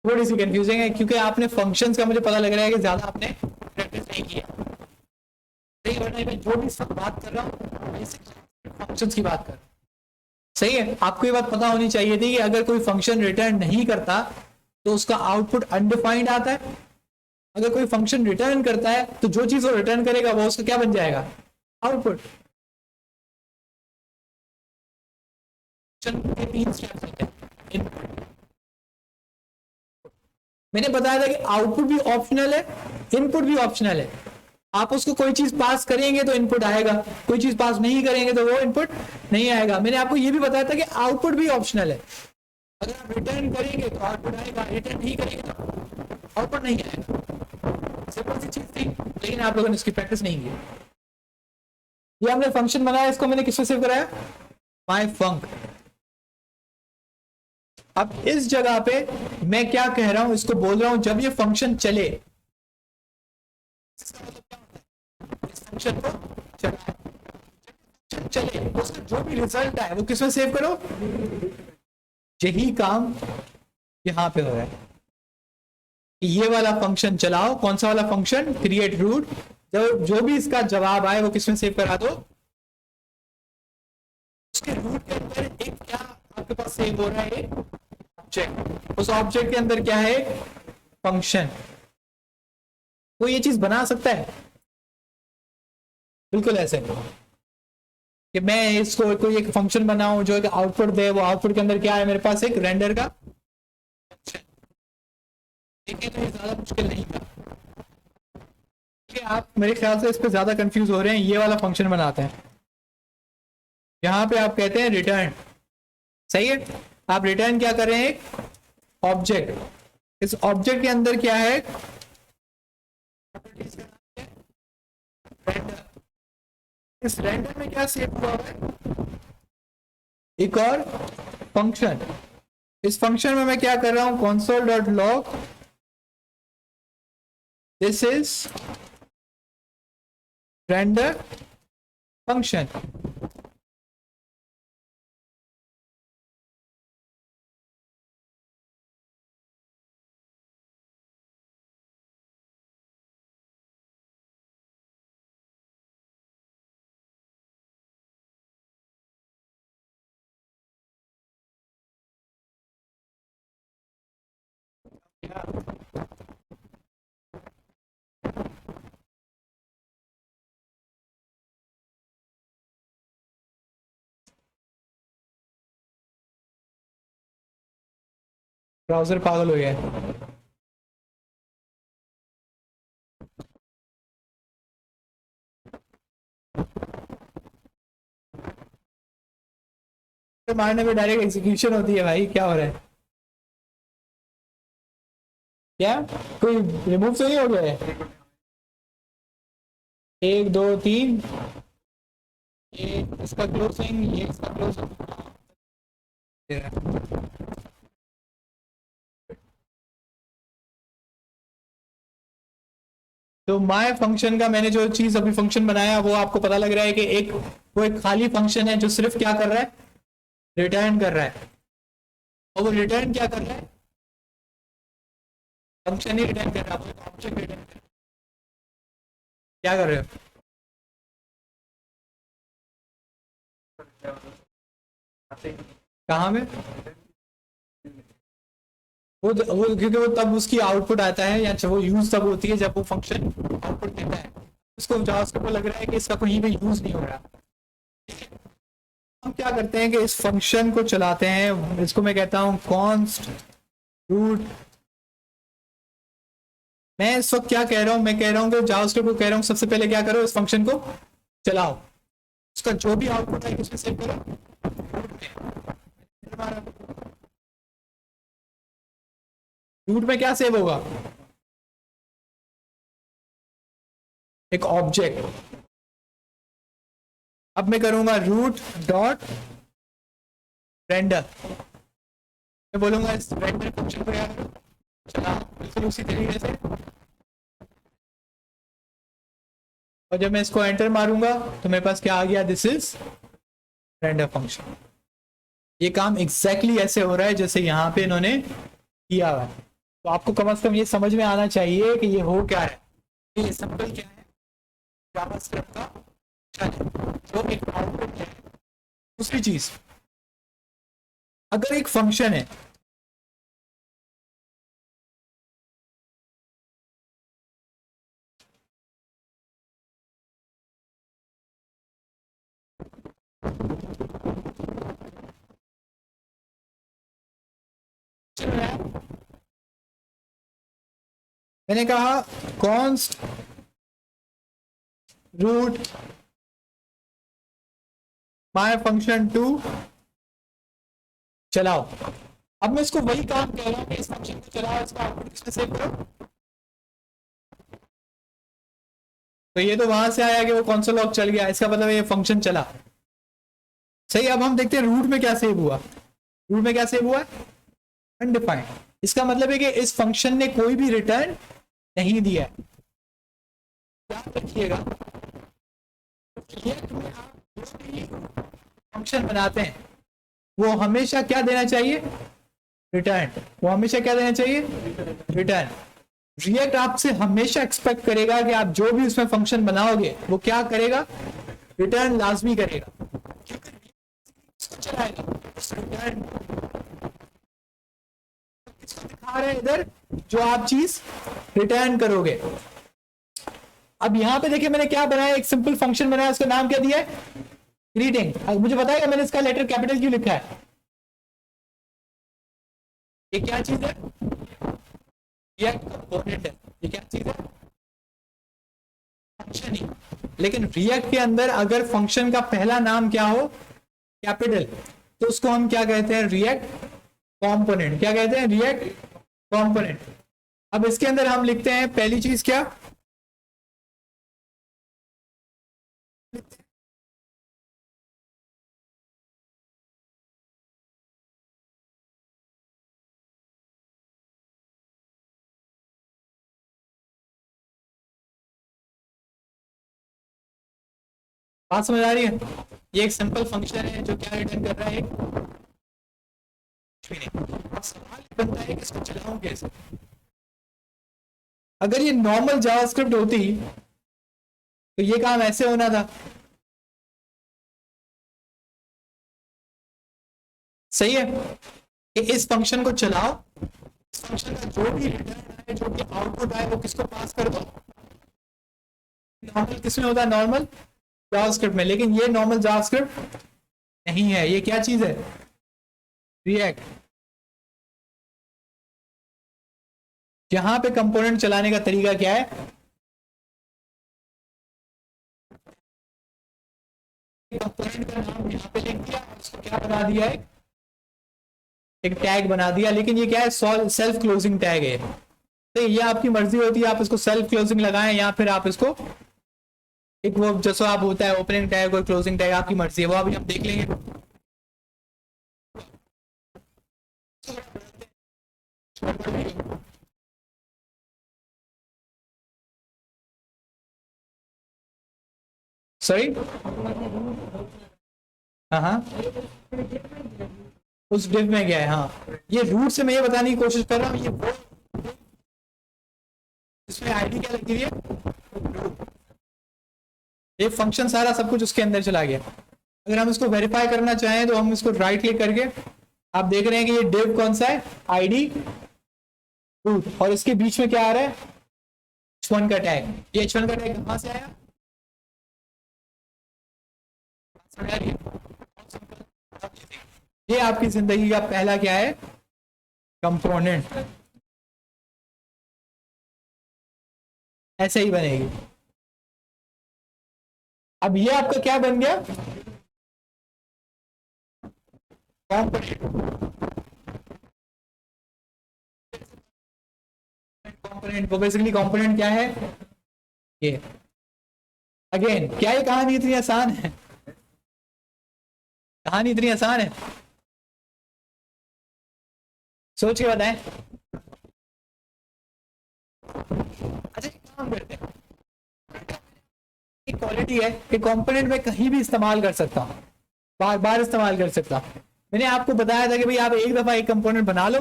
थोड़ी सी कंफ्यूजिंग है, क्योंकि आपने फंक्शंस का मुझे पता लग रहा है कि ज्यादा आपने प्रैक्टिस नहीं किया। सही, मैं जो भी सब बात कर रहा हूँ फंक्शंस की बात कर, सही है। आपको ये बात पता होनी चाहिए थी कि अगर कोई फंक्शन रिटर्न नहीं करता तो उसका आउटपुट अनडिफाइंड आता है, अगर कोई फंक्शन रिटर्न करता है तो जो चीज वो रिटर्न करेगा वो उसका क्या बन जाएगा, आउटपुट। के 3 स्टेप्स होते हैं। मैंने बताया था कि आउटपुट भी ऑप्शनल है, इनपुट भी ऑप्शनल है। आप उसको कोई चीज पास करेंगे तो इनपुट आएगा, कोई चीज पास नहीं करेंगे तो वो इनपुट नहीं आएगा। मैंने आपको ये भी बताया था कि आउटपुट भी ऑप्शनल है, अगर आप रिटर्न करेंगे तो आउटपुट आएगा, रिटर्न नहीं करेंगे तो आउटपुट नहीं आएगा। सिंपल सी चीज थी, लेकिन आप लोगों ने इसकी प्रैक्टिस नहीं की। ये हमने फंक्शन बनाया, इसको मैंने किससे सेव कराया, माय फंक। अब इस जगह पे मैं क्या कह रहा हूं, इसको बोल रहा हूं जब ये फंक्शन चले, इस फंक्शन को चले, उसका जो भी रिजल्ट है वो किसमें सेव करो। यही काम यहां पे हो रहा है, ये वाला फंक्शन चलाओ। कौन सा वाला फंक्शन, क्रिएट रूट। जब जो भी इसका जवाब आए वो किसमें सेव करा दो, उसके रूट के अंदर एक क्या आपके पास सेव हो रहा है, ऑब्जेक्ट। उस ऑब्जेक्ट के अंदर क्या है, फंक्शन। वो ये चीज बना सकता है बिल्कुल ऐसे कि मैं इसको कोई एक फंक्शन बनाऊं जो एक आउटपुट दे, वो आउटपुट के अंदर क्या है, मेरे पास एक रेंडर का फंक्शन। देखिए तो ये ज्यादा मुश्किल नहीं था, आप मेरे ख्याल से इस पे ज्यादा कंफ्यूज हो रहे हैं। ये वाला फंक्शन बनाते हैं, यहां पे आप कहते हैं रिटर्न, सही है। आप रिटर्न क्या कर रहे हैं, एक ऑब्जेक्ट। इस ऑब्जेक्ट के अंदर क्या है, रेंडर। इस रेंडर में क्या सेव हुआ है, एक और फंक्शन। इस फंक्शन में मैं क्या कर रहा हूं, console dot log, this is render function. Browser पागल हो गया है। तो मारने में डायरेक्ट एग्जीक्यूशन होती है भाई, क्या हो रहा है? क्या कोई रिमूव तो नहीं हो गया है? 1 2 3, ये इसका क्लोजिंग, ये इसका क्लोजिंग। तो माय फंक्शन का मैंने जो चीज अभी फंक्शन बनाया वो आपको पता लग रहा है कि वो एक खाली फंक्शन है जो सिर्फ क्या कर रहा है, रिटर्न कर रहा है। और वो रिटर्न क्या कर रहा है, फंक्शन ही रिटर्न कर रहा है, वो ऑब्जेक्ट रिटर्न कर रहा है। क्या कर रहे हो? कहाँ में? वो क्योंकि वो तब उसकी आउटपुट आता है, या वो यूज तब होती है जब वो फंक्शन आउटपुट देता है। उसको जावास्क्रिप्ट को लग रहा है कि इसका कहीं भी यूज नहीं हो रहा। हम क्या करते हैं कि इस फंक्शन को चलाते हैं, इसको मैं कहता हूं कॉन्स्ट रूट। मैं इस वक्त क्या कह रहा हूं, मैं कह रहा हूं कि जावास्क्रिप्ट को कह रहा हूं सबसे पहले क्या करो, इस फंक्शन को चलाओ, उसका जो भी आउटपुट है किसमें सेव करो, रूट में क्या सेव होगा, एक ऑब्जेक्ट। अब मैं करूंगा रूट डॉट रेंडर, मैं बोलूंगा इस रेंडर फंक्शन को यार चला, बिल्कुल उसी तरीके से। और जब मैं इसको एंटर मारूंगा तो मेरे पास क्या आ गया, दिस इज रेंडर फंक्शन। ये काम एग्जैक्टली ऐसे हो रहा है जैसे यहाँ पे इन्होंने किया हुआ है। तो आपको कम से कम ये समझ में आना चाहिए कि ये हो क्या है। ये सिंपल क्या है, जावास्क्रिप्ट का फंक्शन है जो एक आउटपुट है। दूसरी चीज, अगर एक फंक्शन है, मैंने कहा const root my function to चलाओ। अब मैं इसको वही काम कह रहा हूं कि इस फंक्शन को चलाओ, इसका आउटपुट किसमें सेव करो। तो ये तो वहां से आया कि वो कौन सा लॉग चल गया, इसका मतलब ये फंक्शन चला। सही, अब हम देखते हैं रूट में क्या सेव हुआ। रूट में क्या सेव हुआ, अनडिफाइंड। इसका मतलब है कि इस फंक्शन ने कोई भी रिटर्न नहीं दिया है। याद रखिएगा, फंक्शन बनाते हैं वो हमेशा क्या देना चाहिए, रिटर्न। वो हमेशा क्या देना चाहिए, रिटर्न। रिएक्ट आपसे हमेशा एक्सपेक्ट करेगा कि आप जो भी उसमें फंक्शन बनाओगे वो क्या करेगा, रिटर्न लाजमी करेगा। चलाएगा रिटर्न दिखा रहे हैं इधर, जो आप चीज रिटर्न करोगे। अब यहां पे देखिए मैंने क्या बनाया, एक सिंपल फंक्शन बनाया, उसका नाम क्या दिया है, ग्रीटिंग। अब मुझे बताएगा मैंने इसका लेटर कैपिटल क्यों लिखा है, ये क्या चीज है, ये कंपोनेंट है। ये क्या चीज है, फंक्शन ही। लेकिन रिएक्ट के अंदर अगर फंक्शन का पहला नाम क्या हो, कैपिटल, तो उसको हम क्या कहते हैं, रिएक्ट कंपोनेंट। क्या कहते हैं, रिएक्ट कंपोनेंट। अब इसके अंदर हम लिखते हैं पहली चीज क्या, बात समझ आ रही है? ये एक सिंपल फंक्शन है जो क्या रिटर्न कर रहा है, कुछ भी नहीं। अब सवाल बनता है कि इसको चलाऊं कैसे। अगर ये नॉर्मल जावास्क्रिप्ट होती तो ये काम ऐसे होना था, सही है, कि इस फंक्शन को चलाओ, इस फंक्शन का जो भी रिटर्न आए, जो भी आउटपुट आए, वो किसको पास कर दो। नॉर्मल किसमें होता है, नॉर्मल जावास्क्रिप्ट में। लेकिन ये नॉर्मल जावास्क्रिप्ट नहीं है, ये क्या चीज है, रिएक्ट। यहां पे कंपोनेंट चलाने का तरीका क्या है, कंपोनेंट का नाम यहाँ पे लिख दिया, उसको क्या बना दिया है, एक टैग बना दिया, लेकिन ये क्या है, सेल्फ क्लोजिंग टैग है। तो ये आपकी मर्जी होती है, आप इसको सेल्फ क्लोजिंग लगाएं या फिर आप इसको एक वो जैसा आप होता है ओपनिंग टैग और क्लोजिंग टैग, आपकी मर्जी है, वो अभी हम देख लेंगे। सॉरी, हाँ हाँ, उस डिव में गया है। हाँ, ये रूट से मैं ये बताने की कोशिश कर रहा हूँ, ये इसमें आईडी क्या लगी हुई है, ये फंक्शन सारा सब कुछ उसके अंदर चला गया। अगर हम इसको वेरीफाई करना चाहें तो हम इसको राइट क्लिक करके, आप देख रहे हैं कि ये डिव कौन सा है, आईडी रूट, और इसके बीच में क्या आ रहा है, h1 का टैग। ये h1 का टैग कहां से आया, ये आपकी जिंदगी का पहला क्या है, कंपोनेंट। ऐसे ही बनेगी। अब ये आपका क्या बन गया, कंपोनेंट। वो बेसिकली कंपोनेंट क्या है, ये। अगेन क्या ये कहानी इतनी आसान है, कहानी इतनी आसान है, सोच के बताएं। अच्छा काम करते हैं, क्वालिटी है कि कंपोनेंट में कहीं भी इस्तेमाल कर सकता हूं, बार बार इस्तेमाल कर सकता हूं। मैंने आपको बताया था कि भाई आप एक दफा एक कंपोनेंट बना लो,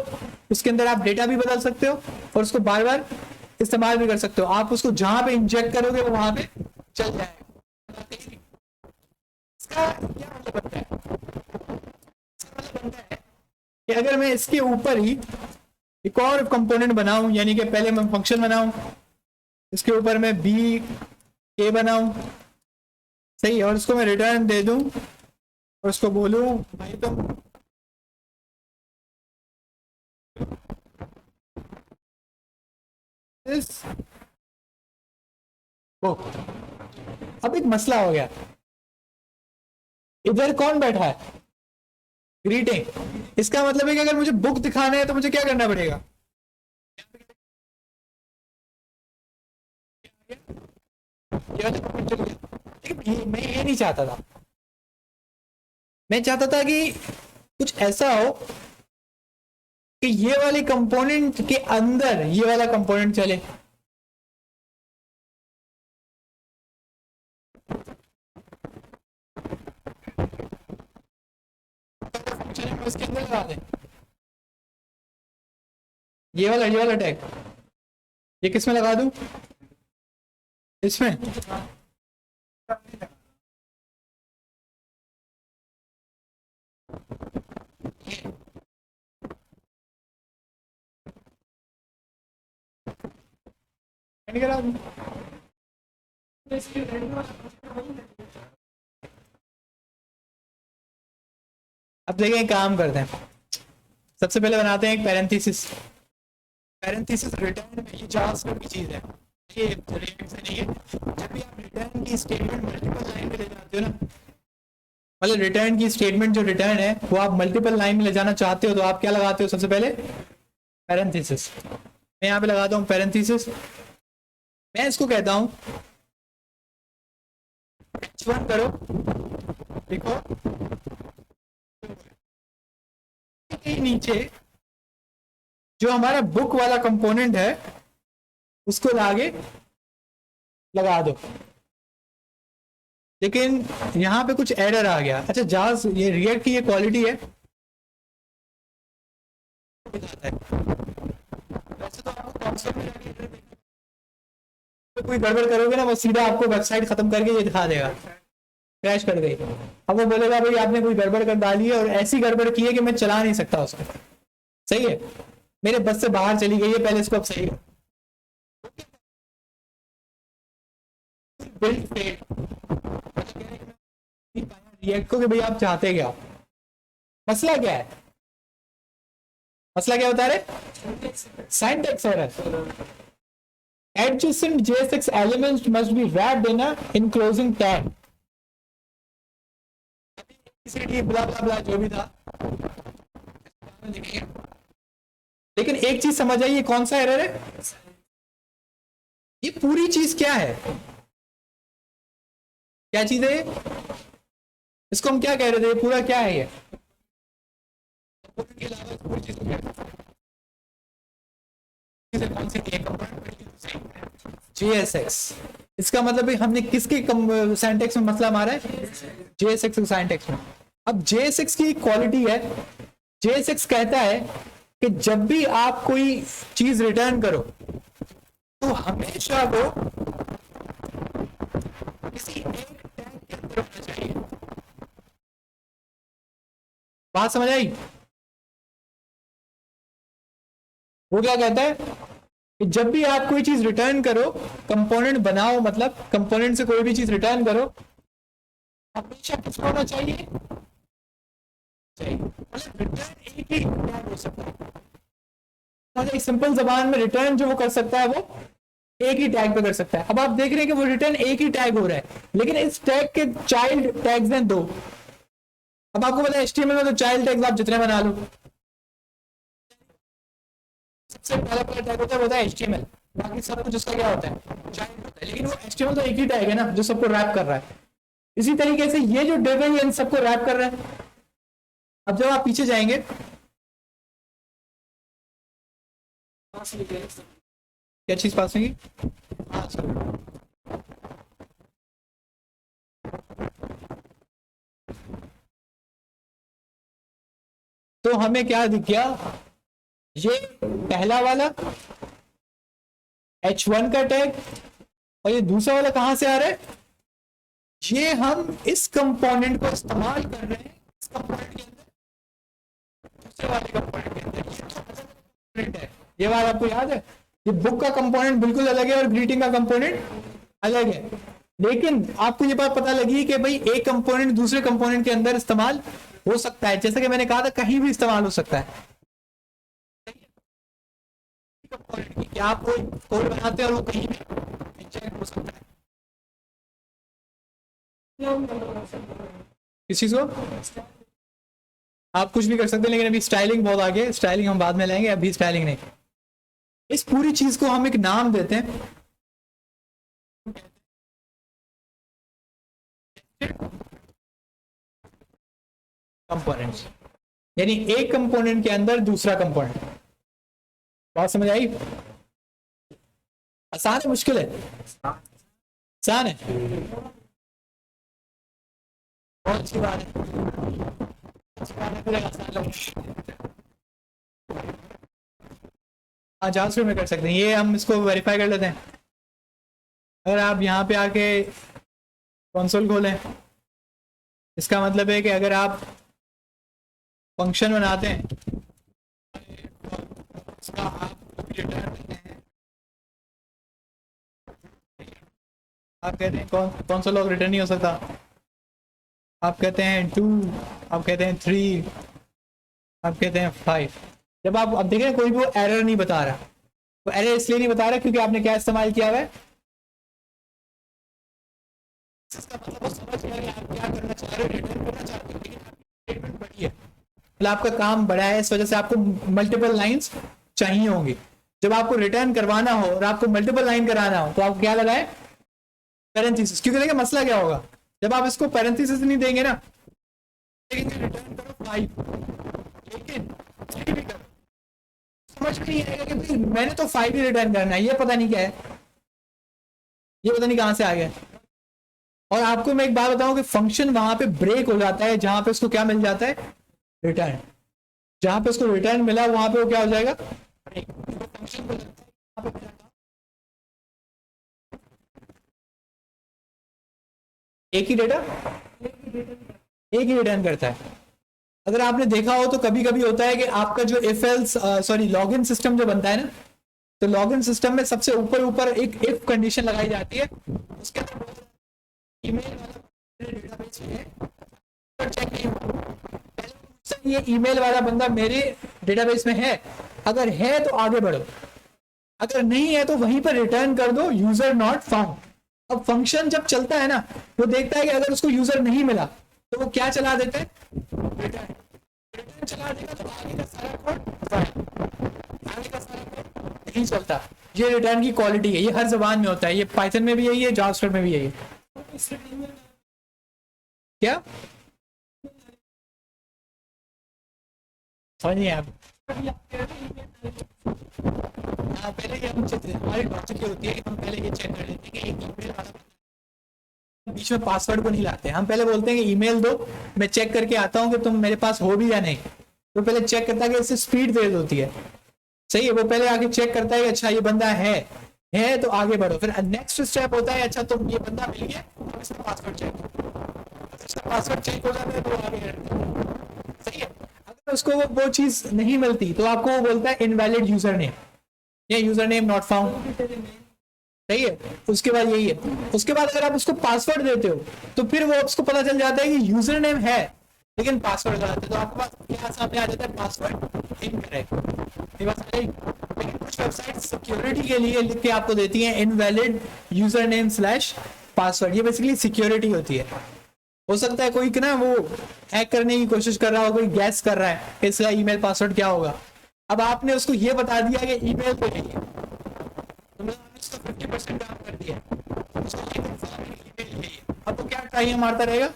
उसके अंदर आप डेटा भी बदल सकते हो और उसको बार बार इस्तेमाल भी कर सकते हो। आप उसको जहां पे इंजेक्ट करोगे वो वहां पे चल जाएगा। इसका क्या मतलब बनता है, इसका मतलब बनता है कि अगर मैं इसके ऊपर ही एक और कंपोनेंट बनाऊं, यानी कि पहले मैं फंक्शन बनाऊं, इसके ऊपर मैं बी ए बनाऊं, सही, और उसको मैं रिटर्न दे दूं और उसको बोलूं भाई तुम इस बुक। अब एक मसला हो गया, इधर कौन बैठा है, ग्रीटिंग। इसका मतलब है कि अगर मुझे बुक दिखाना है तो मुझे क्या करना पड़ेगा, मैं ये नहीं चाहता था, मैं चाहता था कि कुछ ऐसा हो कि ये वाले कंपोनेंट के अंदर ये वाला कंपोनेंट चले। इसके अंदर लगा दें ये वाला टैग, ये किस में लगा दूं, इसमें। करा दूं, अब देखें काम करते हैं। सबसे पहले बनाते हैं एक पैरेंथेसिस। पैरेंथेसिस रिटर्न में ये जावास्क्रिप्ट की चीज है, ये रिएक्ट से नहीं है। जब भी आप रिटर्न की स्टेटमेंट मल्टीपल लाइन में ले जाते हो ना, मतलब रिटर्न की स्टेटमेंट जो रिटर्न है वो आप मल्टीपल लाइन में ले जाना चाहते हो, तो आप क्या लगाते हो, सबसे पहले पैरेंथेसिस। मैं यहाँ पे लगाता हूँ पैरेंथेसिस, मैं इसको कहता हूँ h1 करो, देखो नीचे जो हमारा बुक वाला कंपोनेंट है उसको आगे लगा दो। लेकिन यहां पे कुछ एरर आ गया। अच्छा जाज, ये रिएक्ट की ये क्वालिटी है, वैसे तो आपको कॉन्सेप्ट में कोई गड़बड़ करोगे ना वो सीधा आपको वेबसाइट खत्म करके ये दिखा देगा क्रैश कर गई। अब वो बोलेगा भाई आपने कोई गड़बड़ कर डाली है और ऐसी गड़बड़ की है कि मैं चला नहीं सकता उसको। सही है, मेरे बस से बाहर चली गई है, पहले इसको अब सही है। रिएक्ट को कि भाई आप चाहते क्या, मसला क्या है, मसला क्या बता रहे, syntax error. Adjacent JSX elements must be wrapped in a enclosing tag. ABCD ब्ला ब्ला ब्ला जो भी था। लेकिन एक चीज समझ आई, ये कौन सा एरर है? ये पूरी चीज क्या है? क्या चीज है? इसको हम क्या कह रहे थे? ये पूरा क्या है? ये कौन सी JSX। इसका मतलब हमने किसके सिंटैक्स में मसला मारा है? JSX सिंटैक्स में। अब JSX की क्वालिटी है, JSX कहता है कि जब भी आप कोई चीज रिटर्न करो तो हमेशा वो किसी एक टैग के अंदर होना चाहिए। बात समझ आई? वो क्या कहता है कि जब भी आप कोई चीज रिटर्न करो, कंपोनेंट बनाओ, मतलब कंपोनेंट से कोई भी चीज रिटर्न करो, हमेशा किसको होना चाहिए? मतलब रिटर्न एक ही टैग हो सकता है। एक सिंपल जबान में रिटर्न जो वो कर सकता है वो एक ही टैग पे कर सकता है। अब आप देख रहे हैं कि वो रिटर्न एक ही टैग हो रहा है, लेकिन इस टैग के चाइल्ड टैग्स हैं 2। अब आपको पता है HTML में तो चाइल्ड टैग्स आप जितने बना लो, सबसे पहला टैग होता है HTML, बाकी सब कुछ उसका क्या होता है? चाइल्ड होता है। लेकिन वो HTML तो एक ही टैग है ना जो सबको रैप कर रहा है। इसी तरीके से ये जो div है ये इन सबको रैप कर रहा है। अब जब आप पीछे जाएंगे, क्या चीज पास होगी? हाँ सर, तो हमें क्या दिख गया? ये पहला वाला H1 का टैग, और ये दूसरा वाला कहां से आ रहा है? ये हम इस कंपोनेंट को इस्तेमाल कर रहे हैं इस कंपोनेंट के अंदर, दूसरे वाले कंपोनेंट के अंदर। ये तो है, ये बात आपको याद है? ये बुक का कंपोनेंट बिल्कुल अलग है और ग्रीटिंग का कंपोनेंट अलग है। लेकिन आपको ये बात पता लगी कि भाई एक कंपोनेंट दूसरे कंपोनेंट के अंदर इस्तेमाल हो सकता है, जैसा कि मैंने कहा था कहीं भी इस्तेमाल हो सकता है। क्या आप कोई कोड बनाते हैं और वो कहीं भी इंजेक्ट हो सकता है? इस चीज को आप कुछ भी कर सकते हैं, लेकिन अभी स्टाइलिंग बहुत आगे, स्टाइलिंग हम बाद में लाएंगे, अभी स्टाइलिंग नहीं। इस पूरी चीज को हम एक नाम देते हैं, कंपोनेंट्स, यानी एक कंपोनेंट के अंदर दूसरा कंपोनेंट। बात समझ आई? आसान है मुश्किल है? आसान है, बहुत अच्छी बात है। हाँ जावास्क्रिप्ट में कर सकते हैं, ये हम इसको वेरीफाई कर लेते हैं। अगर आप यहाँ पे आके कंसोल खोलें, इसका मतलब है कि अगर आप फंक्शन बनाते हैं, उसका आप रिटर्न देते हैं, आप कहते हैं कौन सा लॉग रिटर्न नहीं हो सकता, आप कहते हैं 2, आप कहते हैं 3, आप कहते हैं 5। जब आप अब देखें कोई भी वो एरर नहीं बता रहा, वो एरर इसलिए नहीं बता रहा क्योंकि आपने क्या इस्तेमाल किया हुआ है? इसका मतलब वो समझ गया कि आप क्या करना चाह रहे हो, रिटर्न करना चाहते हो, लेकिन स्टेटमेंट बड़ी है, मतलब आपका काम बड़ा है, इस वजह से आपको मल्टीपल लाइंस चाहिए होंगी। जब आपको रिटर्न करवाना हो और आपको मल्टीपल लाइन कराना हो तो आपको क्या लगाए? पैरेंथेसिस। क्योंकि देखिए मसला क्या होगा, जब आप इसको पैरेंथेसिस नहीं देंगे ना, रिटर्न करो 5, लेकिन 3 भी करो, समझ में नहीं आएगा कि मैंने तो 5 ही रिटर्न करना है, ये पता नहीं क्या है, ये पता नहीं कहां से आ गया। और आपको मैं एक बात बताऊं कि फंक्शन वहां पे ब्रेक हो जाता है जहां पे उसको क्या मिल जाता है? रिटर्न। जहां पे उसको रिटर्न मिला वहां पे वो क्या हो जाएगा? फंक्शन को लगता है एक ही डेटा एक ही रिटर्न करता है। अगर आपने देखा हो तो कभी कभी होता है कि आपका जो इफ एल्स लॉगिन सिस्टम जो बनता है ना, तो लॉगिन सिस्टम में सबसे ऊपर एक इफ कंडीशन लगाई जाती है, उसके अंदर ईमेल वाला डेटाबेस में है, चेक नहीं हुआ, ये ईमेल वाला बंदा मेरे डेटाबेस में है, अगर है तो आगे बढ़ो, अगर नहीं है तो वहीं पर रिटर्न कर दो यूजर नॉट फाउंड। अब फंक्शन जब चलता है ना, वो देखता है कि अगर उसको यूजर नहीं मिला तो वो क्या चला देते हैं, रिटर्न। रिटर्न चला देगा तो आगे का सारा कोड, आगे का सारा कोड नहीं चलता। ये रिटर्न की क्वालिटी है, ये हर जबान में होता है, ये पाइथन में भी यही है, जावास्क्रिप्ट में भी यही है। क्या समझिए आप, हाँ पहले ये हम हमारी बात ये होती है कि हम पहले ये चेक कर लेते हैं कि एक ईमेल वाला बीच में पासवर्ड को नहीं लाते, हम पहले बोलते हैं कि ईमेल दो, मैं चेक करके आता हूँ कि तुम मेरे पास हो भी या नहीं। तो पहले चेक करता है कि इससे स्पीड तेज होती है, सही है, वो पहले आगे चेक करता है कि अच्छा ये बंदा है तो आगे बढ़ो। फिर नेक्स्ट स्टेप होता है अच्छा तुम ये बंदा मिल गया, अब इसका पासवर्ड चेक करो, इसका पासवर्ड चेक हो जाता है तो आगे, सही है। अगर उसको वो चीज नहीं मिलती तो आपको वो बोलता है इनवैलिड यूजर नेम या यूजर नेम नॉट फाउंड, सही है। उसके बाद यही है, उसके बाद अगर आप उसको पासवर्ड देते हो तो फिर वो उसको पता चल जाता है कि यूजर नेम है लेकिन पासवर्ड गलत है, तो आपके पास क्या सामने आ जाता है, पासवर्ड इनकरेक्ट। लेकिन कुछ वेबसाइट सिक्योरिटी के लिए लिख के आपको देती हैं invalid user name slash password, ये बेसिकली सिक्योरिटी होती है। हो सकता है कोई ना वो हैक करने की कोशिश कर रहा हो, कोई गैस कर रहा है इसका ईमेल पासवर्ड क्या होगा, अब आपने उसको ये बता दिया कि ईमेल तो यही है, तो आपने उसका 50% काम कर दिया, उसको ये कंफर्म है कि ईमेल यही है, अब वो क्या ट्राई मारता रहेगा,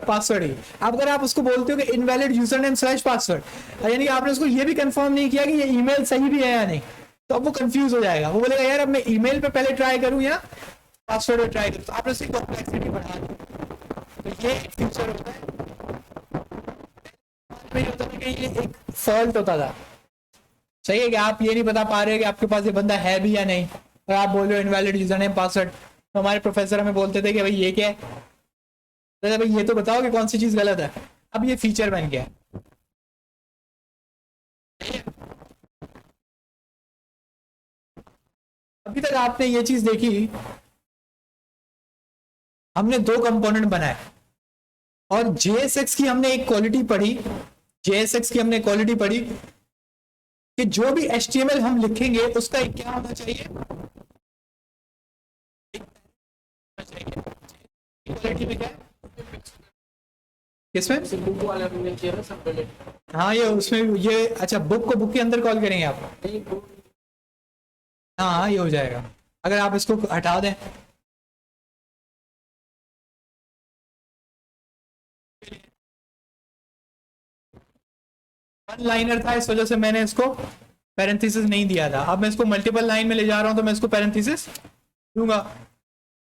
पासवर्ड ही। अब अगर आप उसको बोलते हो कि invalid user name slash password, यानी कि आपने उसको ये भी कंफर्म नहीं किया कि ये ईमेल सही भी है या नहीं, तो अब वो कंफ्यूज हो जाएगा, वो बोलेगा यार अब मैं ईमेल पे पहले ट्राई करूं या पासवर्ड पे ट्राई करूं, तो आपने उसकी कॉम्प्लेक्सिटी बढ़ा दी। तो ये एक फीचर होता है, होता था कि ये एक फॉल्ट होता था, सही है कि आप ये नहीं बता पा रहे कि आपके पास ये बंदा है भी या नहीं, और आप बोल रहे हो इनवैलिड यूजर नेम पासवर्ड, तो हमारे प्रोफेसर हमें बोलते थे कि भाई ये क्या है, तो भाई ये तो बताओ कि कौन सी चीज गलत है। अब ये फीचर बन गया, अभी तक आपने ये चीज देखी, हमने दो कंपोनेंट बनाए और JSX की हमने एक क्वालिटी पढ़ी, JSX की हमने क्वालिटी पढ़ी कि जो भी HTML हम लिखेंगे उसका एक क्या होना चाहिए, क्वालिटी में क्या है, किसमें, हाँ ये उसमें ये, अच्छा बुक को बुक के अंदर कॉल करेंगे आप, हाँ ये हो जाएगा अगर आप इसको हटा दें। वन लाइनर था इस वजह से मैंने इसको पैरेंथेसिस नहीं दिया था, अब मैं इसको मल्टीपल लाइन में ले जा रहा हूं तो मैं इसको पैरेंथेसिस दूंगा,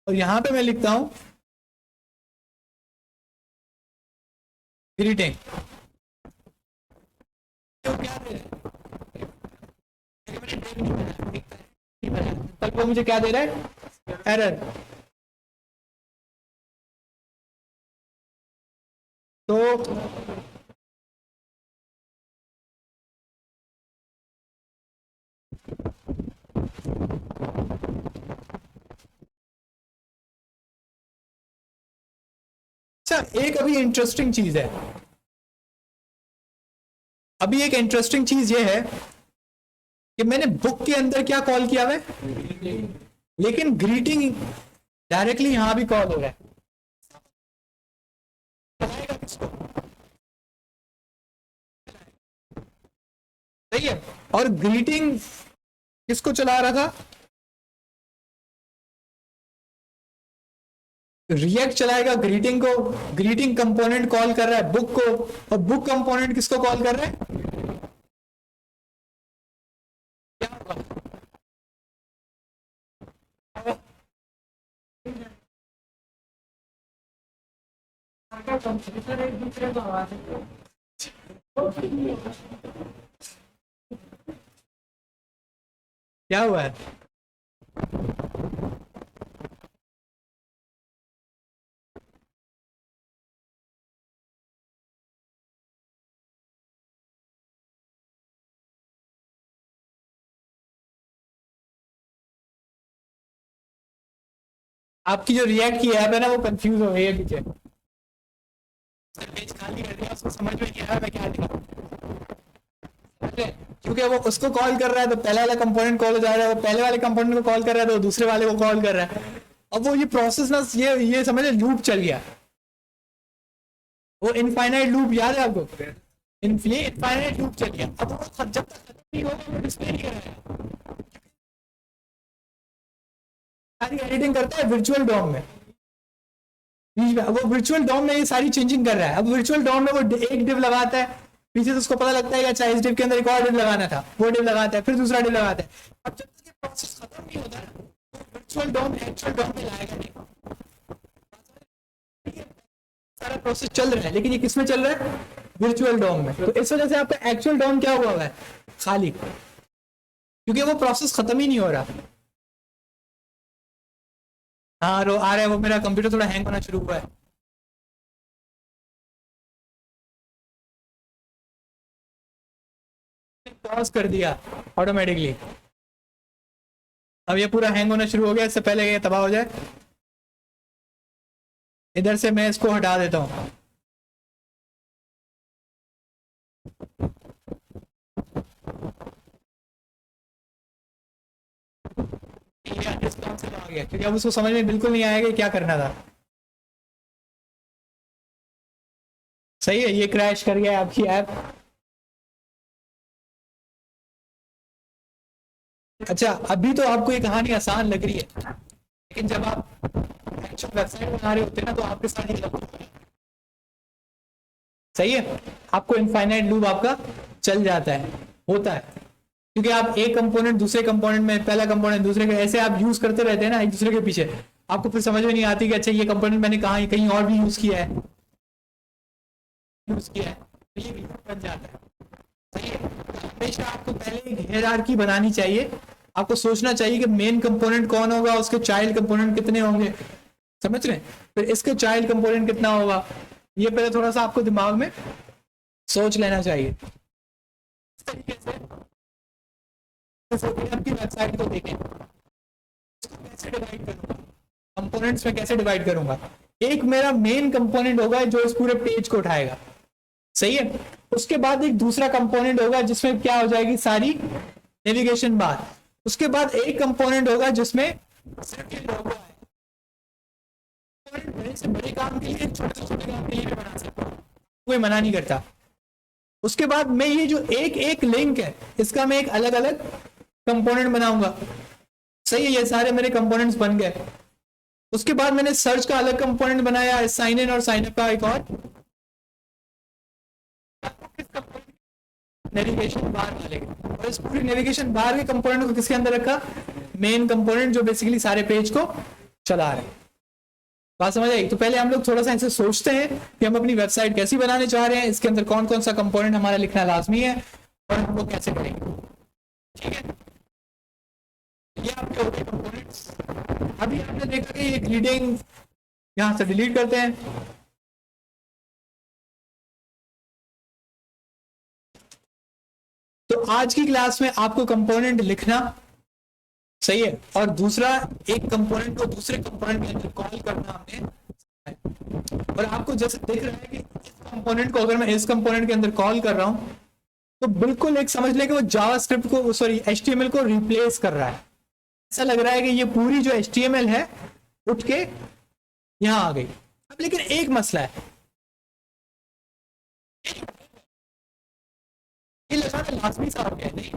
और यहां पे मैं लिखता हूं ग्रीटिंग, तो क्या दे रहा है, तब वो मुझे क्या दे रहा है, एरर। तो अच्छा एक अभी इंटरेस्टिंग चीज है, अभी एक इंटरेस्टिंग चीज ये है कि मैंने बुक के अंदर क्या कॉल किया है, लेकिन ग्रीटिंग डायरेक्टली यहां भी कॉल हो रहा है, सही है। और ग्रीटिंग किसको चला रहा था, रिएक्ट चलाएगा ग्रीटिंग को, ग्रीटिंग कंपोनेंट कॉल कर रहा है बुक को, और बुक कंपोनेंट किसको कॉल कर रहा है, क्या होगा, एक दूसरे को आवाज, क्या हुआ है, आपकी जो रिएक्ट की ऐप है ना वो कंफ्यूज हो गई है पीछे, पेज खाली कर दिया, उसको समझ में नहीं आ रहा मैं क्या लिखा, क्योंकि वो उसको कॉल कर रहा है तो पहले वाला कंपोनेंट कॉल हो जा रहा है, वो पहले वाले कंपोनेंट को कॉल कर रहा है तो दूसरे वाले को कॉल कर रहा है, अब वो ये प्रोसेस ना ये समझ लूप चल गया, वो इनफाइनाइट लूप याद है आपको? इनफाइनाइट लूप चल गया, अब वो जब तक खत्म नहीं होगा वो डिस्प्ले नहीं कराएगा। सारी एडिटिंग करता है वर्चुअल डॉम में, बीच में वो वर्चुअल डॉम में ये सारी चेंजिंग कर रहा है। अब वर्चुअल डॉम में वो एक डिव लगाता है, पीछे से उसको पता लगता है कि अच्छा इस डिव के अंदर एक और डिव लगाना था, वो डिव लगाता है, फिर दूसरा डिव लगाता है। अब जब तक ये प्रोसेस खत्म नहीं होता ना, तो वर्चुअल डॉम एक्चुअल डॉम में लाएगा नहीं। सारा प्रोसेस चल रहा है, लेकिन ये किसमें चल रहा है? वर्चुअल डॉम में। तो इस वजह से आपका एक्चुअल डॉम क्या हुआ है? खाली, क्योंकि वो प्रोसेस खत्म ही नहीं हो रहा। हाँ रो आ रहा है, वो मेरा कंप्यूटर थोड़ा हैंग होना शुरू हुआ है। पॉज कर दिया ऑटोमेटिकली, अब ये पूरा हैंग होना शुरू हो गया। इससे पहले ये तबाह हो जाए, इधर से मैं इसको हटा देता हूँ। आ गया, क्योंकि अब उसको समझ में बिल्कुल नहीं आएगा क्या करना था। सही है, ये क्रैश कर गया आपकी ऐप। अच्छा, अभी तो आपको ये कहानी आसान लग रही है, लेकिन जब आप एक्चुअल वेबसाइट बना रहे होते हैं ना, तो आपके साथ ये लगता है। सही है, आपको इनफाइनाइट लूप आपका चल जाता है, होता है, क्योंकि आप एक कंपोनेंट दूसरे कंपोनेंट में, पहला कंपोनेंट दूसरे के, ऐसे आप यूज करते रहते हैं ना एक दूसरे के पीछे। आपको फिर समझ में नहीं आती कि अच्छा ये कंपोनेंट मैंने कहा कहीं और भी यूज किया है, तो ये बन जाता है। सही है, हमेशा आपको पहले एक हायरार्की बनानी चाहिए। आपको सोचना चाहिए कि मेन कंपोनेंट कौन होगा, उसके चाइल्ड कंपोनेंट कितने होंगे, समझ रहे हैं? फिर इसके चाइल्ड कंपोनेंट कितना होगा, ये पहले थोड़ा सा आपको दिमाग में सोच लेना चाहिए। इस तरीके से आपकी वेबसाइट को देखें, इसको कैसे डिवाइड करूंगा, कंपोनेंट्स में कैसे डिवाइड करूंगा। एक मेरा मेन कंपोनेंट होगा जो इस पूरे पेज को उठाएगा, सही है। उसके बाद एक दूसरा कंपोनेंट होगा जिसमें क्या हो जाएगी, सारी नेविगेशन बार। उसके बाद एक कंपोनेंट होगा जिसमें सिर्फ ये लोगो है। बड़े से बड़े काम के लिए, छोटे से छोटे काम के लिए भी बना सकता हूँ, कोई मना नहीं करता। उसके बाद मैं ये जो एक एक लिंक है, इसका मैं एक अलग अलग कंपोनेंट बनाऊंगा। सही है, ये सारे मेरे कंपोनेंट्स बन गए। उसके बाद मैंने सर्च का अलग कंपोनेंट बनाया, साइन इन और साइन अप का एक और, नेविगेशन बार वाले, और इस पूरी नेविगेशन बार के कंपोनेंट को किसके अंदर रखा? मेन कंपोनेंट, जो बेसिकली सारे पेज को चला रहे हैं। बात समझ आई? तो पहले हम लोग थोड़ा सा ऐसे सोचते हैं कि हम अपनी वेबसाइट कैसी बनाने चाह रहे हैं, इसके अंदर कौन कौन सा कंपोनेंट हमारा लिखना लाजमी है, और हम लोग कैसे करेंगे। ठीक है, ये आपके होते कंपोनेंट्स। अभी आपने देखा कि ये ग्रीडिंग यहां से डिलीट करते हैं। तो आज की क्लास में आपको कंपोनेंट लिखना, सही है, और दूसरा एक कंपोनेंट को दूसरे कंपोनेंट के अंदर कॉल करना हमने। और आपको जैसे दिख रहा है कि इस कंपोनेंट को अगर मैं इस कंपोनेंट के अंदर कॉल कर रहा हूं, तो बिल्कुल एक समझ ले कि वो जावास्क्रिप्ट को, सॉरी एचटीएमएल को रिप्लेस कर रहा है। ऐसा लग रहा है कि ये पूरी जो एचटीएमएल है उठ के यहां आ गई। अब लेकिन एक मसला है, ये लगाना लाजमी सा हो गया नहीं,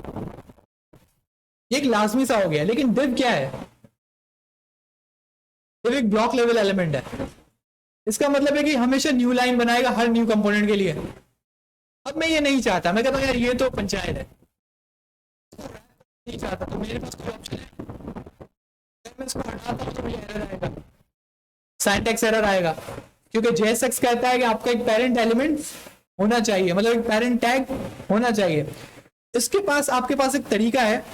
ये एक लाजमी सा हो गया, लेकिन div क्या है? div एक ब्लॉक लेवल एलिमेंट है। इसका मतलब है कि हमेशा न्यू लाइन बनाएगा हर न्यू कंपोनेंट के लिए। अब मैं ये नहीं चाहता, मैं कहता हूँ यार ये तो पंचायत है, नहीं चाहता, तो मेरे पास कोई ऑप्शन है, अगर मैं इसको हटाता हूँ तो मुझे एरर आएगा, सिंटैक्स एरर आएगा, क्योंकि JSX कहता है कि आपका एक पेरेंट एलिमेंट होना चाहिए, मतलब एक पेरेंट टैग होना चाहिए। इसके पास, आपके पास एक तरीका है,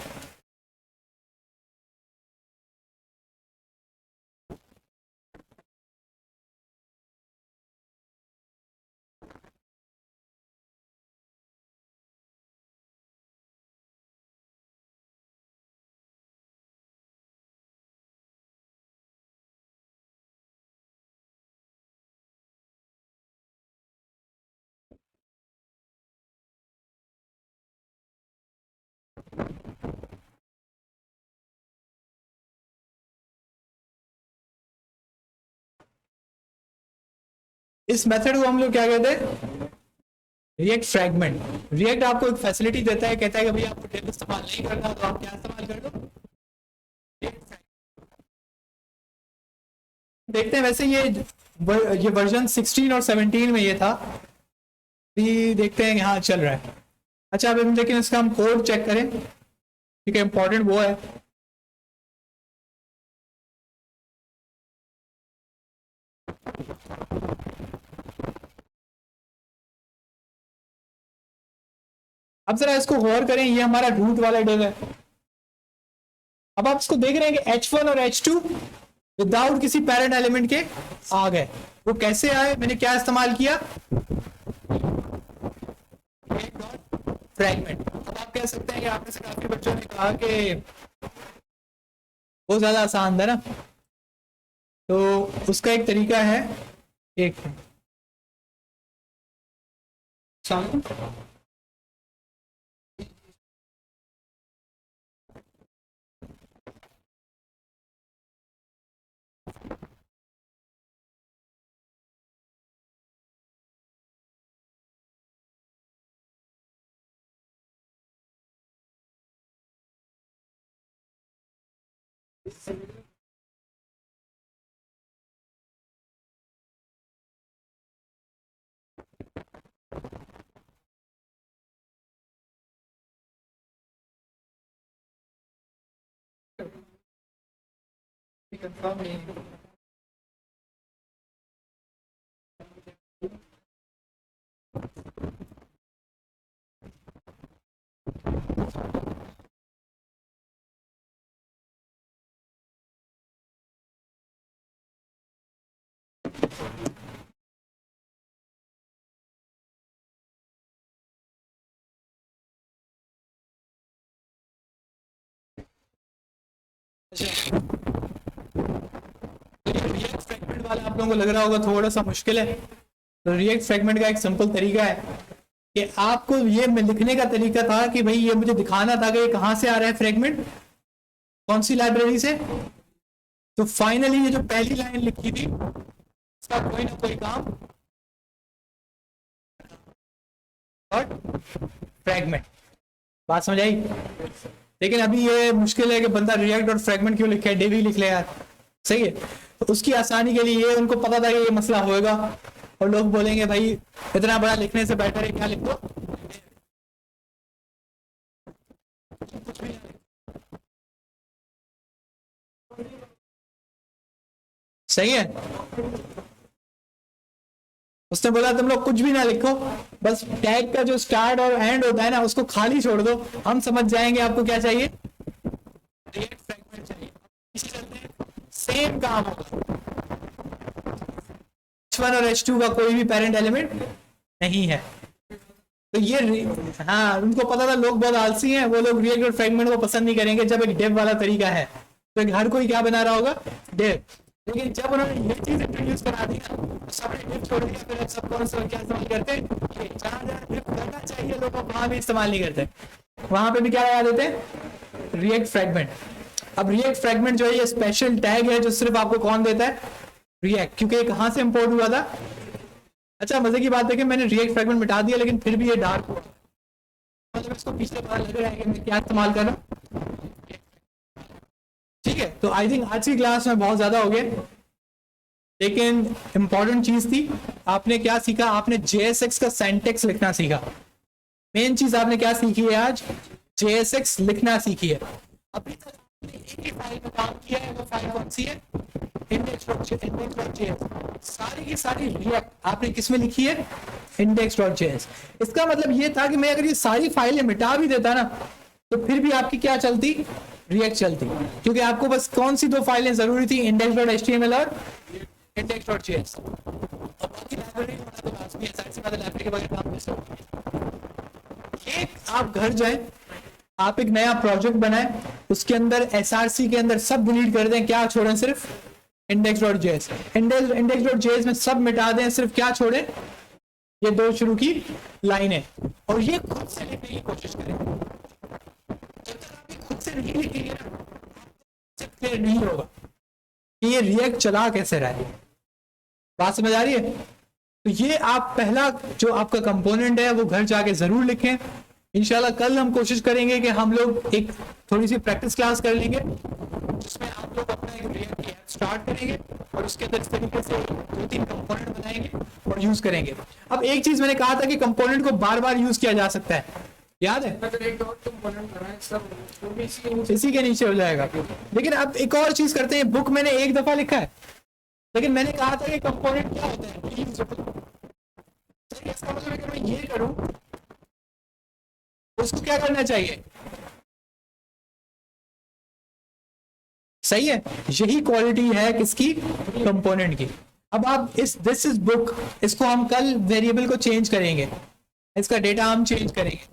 इस मेथड को हम लोग क्या कहते हैं, रिएक्ट फ्रैगमेंट। रिएक्ट आपको एक फैसिलिटी देता है, कहता है कि भाई आपको डेव इस्तेमाल नहीं करना तो आप क्या इस्तेमाल कर लो, देखते हैं। वैसे ये वर्जन 16 और 17 में ये था, भी देखते हैं यहाँ चल रहा है। अच्छा अब लेकिन इसका हम कोड चेक करें, ठीक है, इंपॉर्टेंट वो है। अब जरा इसको गौर करें, ये हमारा रूट वाला डिव है। अब आप इसको देख रहे हैं कि H1 और H2 विदाउट किसी पेरेंट एलिमेंट के आ गए। वो कैसे आए, मैंने क्या इस्तेमाल किया, फ्रैगमेंट। अब आप कह सकते हैं कि आप में से काफी बच्चों ने कहा कि वो ज्यादा आसान था ना, तो उसका एक तरीका है, एक कंफर्म नहीं है। रिएक्ट फ्रैगमेंट वाला आप लोगों को लग रहा होगा थोड़ा सा मुश्किल है, तो रिएक्ट फ्रैगमेंट का एक सिंपल तरीका है कि आपको ये लिखने का तरीका था कि भाई ये मुझे दिखाना था कि ये कहां से आ रहा है फ्रैगमेंट, कौन सी लाइब्रेरी से। तो फाइनली ये जो पहली लाइन लिखी थी इसका कोई ना कोई काम और फ्रैगमेंट, बात समझ आई। लेकिन अभी ये मुश्किल है कि बंदा रिएक्ट और फ्रैगमेंट क्यों लिखे, डेवी लिख ले यार, सही है। तो उसकी आसानी के लिए ये उनको पता था कि ये मसला होएगा, और लोग बोलेंगे भाई इतना बड़ा लिखने से बेटर है क्या लिख दो, कुछ भी सही है। उसने बोला तुम लोग कुछ भी ना लिखो, बस टैग का जो स्टार्ट और एंड होता है ना उसको खाली छोड़ दो, हम समझ जाएंगे आपको क्या चाहिए, रिएक्ट फ्रैगमेंट चाहिए। इसी चलते सेम काम होगा, H1 और H2 का कोई भी पेरेंट एलिमेंट नहीं है। तो ये हाँ उनको पता था, लोग बहुत आलसी हैं, वो लोग रिएक्ट और फ्रैगमेंट को पसंद नहीं करेंगे जब एक डेव वाला तरीका है, तो हर कोई क्या बना रहा होगा, डेव। लेकिन जब उन्होंने ये चीज इंट्रोड्यूस करा दी ना, तो सबने डिफ छोड़ दिया, फिर सब कौन सा क्या इस्तेमाल करते हैं, जहाँ जहाँ डिफ करना चाहिए लोग वहां भी इस्तेमाल नहीं करते, वहां पे भी क्या लगा देते हैं, रिएक्ट फ्रैगमेंट। अब रिएक्ट फ्रैगमेंट जो है ये स्पेशल टैग है जो सिर्फ आपको कौन देता है, रिएक्ट, क्योंकि ये कहां से इंपोर्ट हुआ था। अच्छा मजे की बात देखिए, मैंने रिएक्ट फ्रैगमेंट मिटा दिया लेकिन फिर भी ये डार्क हुआ, मतलब इसको पीछे पता लग रहा है कि मैं क्या इस्तेमाल कर रहा हूँ, ठीक है। तो आई थिंक आज की क्लास में बहुत ज्यादा हो गया, लेकिन इंपॉर्टेंट चीज थी, आपने क्या सीखा, आपने JSX का सिंटैक्स लिखना सीखा। मेन चीज आपने क्या सीखी है आज, JSX लिखना सीखी है। अभी तक आपने एक ही फाइल में काम किया है, वो फाइल कौन सी है, index.js। सारी की सारी रिएक्ट आपने किस में लिखी है, index.js। इसका मतलब ये था कि मैं अगर ये सारी फाइलें मिटा भी देता ना तो फिर भी आपकी क्या चलती, रिएक्ट चलती, क्योंकि आपको बस कौन सी दो फाइलें जरूरी थी, index.html और index.js। और बाकी लाइब्रेरी तो लाजमी है, साइड से ज्यादा लाइब्रेरी के बगैर काम कैसे होगा। ये आप घर जाए, आप एक नया प्रोजेक्ट बनाए, उसके अंदर SRC के अंदर सब डिलीट कर दें, क्या छोड़ें, सिर्फ index.js। index.js में सब मिटा दें, सिर्फ क्या छोड़ें, ये दो शुरू की लाइनें, और ये खुद से लिखने की कोशिश करें। जब तक आप ये खुद से नहीं लिखेंगे ना, क्लियर नहीं होगा कि ये रिएक्ट चला कैसे रहा है। बात समझ आ रही है। तो ये आप पहला जो आपका कंपोनेंट है वो घर जाके जरूर लिखें। इंशाल्लाह कल हम कोशिश करेंगे कि हम लोग एक थोड़ी सी प्रैक्टिस क्लास कर लेंगे जिसमें आप लोग अपना एक रिएक्ट की ऐप स्टार्ट करेंगे और उसके अंदर इस तरीके से 2-3 कंपोनेंट बनाएंगे और यूज करेंगे। अब एक चीज मैंने कहा था कि कंपोनेंट को बार बार यूज किया जा सकता है, याद है? इसी के नीचे हो जाएगा। लेकिन अब एक और चीज करते हैं, बुक मैंने एक दफा लिखा है लेकिन मैंने कहा था कि कंपोनेंट क्या होता है, इसका मतलब अगर मैं ये करूं उसको क्या करना चाहिए? सही है, यही क्वालिटी है किसकी? कंपोनेंट की। अब आप इस दिस इज बुक, इसको हम कल वेरिएबल को चेंज करेंगे, इसका डेटा हम चेंज करेंगे।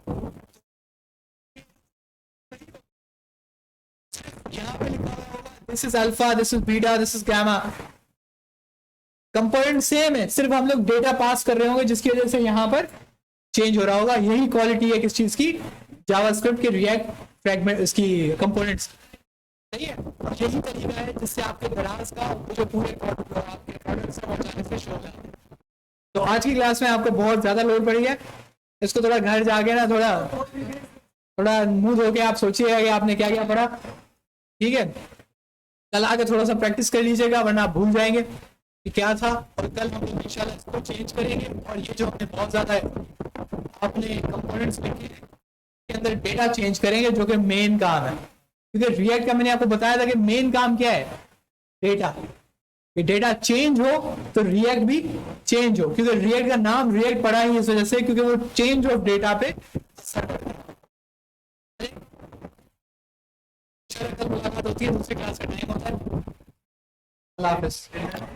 यहाँ पे लिखा हुआ होगा this is alpha, this is beta, this is gamma. Component same है, सिर्फ हम लोग डेटा पास कर रहे होंगे जिसकी वजह से यहाँ पर चेंज हो रहा होगा। यही क्वालिटी है किस चीज की? जावास्क्रिप्ट के रिएक्ट फ्रैगमेंट इसकी कंपोनेंट्स। सही है, और यही तरीका है जिससे आपके दराज का जो पूरे आपके प्रोडक्ट्स को पहुंचाने से शो है। तो आज की क्लास में आपको बहुत ज्यादा लोड पड़ी है, इसको थोड़ा घर जाके ना थोड़ा मुंह धो के आप सोचिएगा कि आपने क्या क्या पढ़ा। ठीक है, कल आके थोड़ा सा प्रैक्टिस कर लीजिएगा वरना आप भूल जाएंगे कि क्या था। और कल हम लोग इंशाल्लाह इसको चेंज करेंगे और ये जो हमने बहुत ज्यादा अपने कंपोनेंट्स लिखे हैं के अंदर डेटा चेंज करेंगे जो कि मेन काम है। क्योंकि रिएक्ट का मैंने आपको बताया था कि मेन काम क्या है? डेटा। ये डेटा चेंज हो तो रिएक्ट भी चेंज हो, क्योंकि रिएक्ट का नाम रिएक्ट पड़ा ही इस वजह से क्योंकि वो चेंज ऑफ डेटा पे असर करता है। कल मुलाकात होती है, दूसरी क्लास का टाइम होता है। अल्लाह हाफिज़।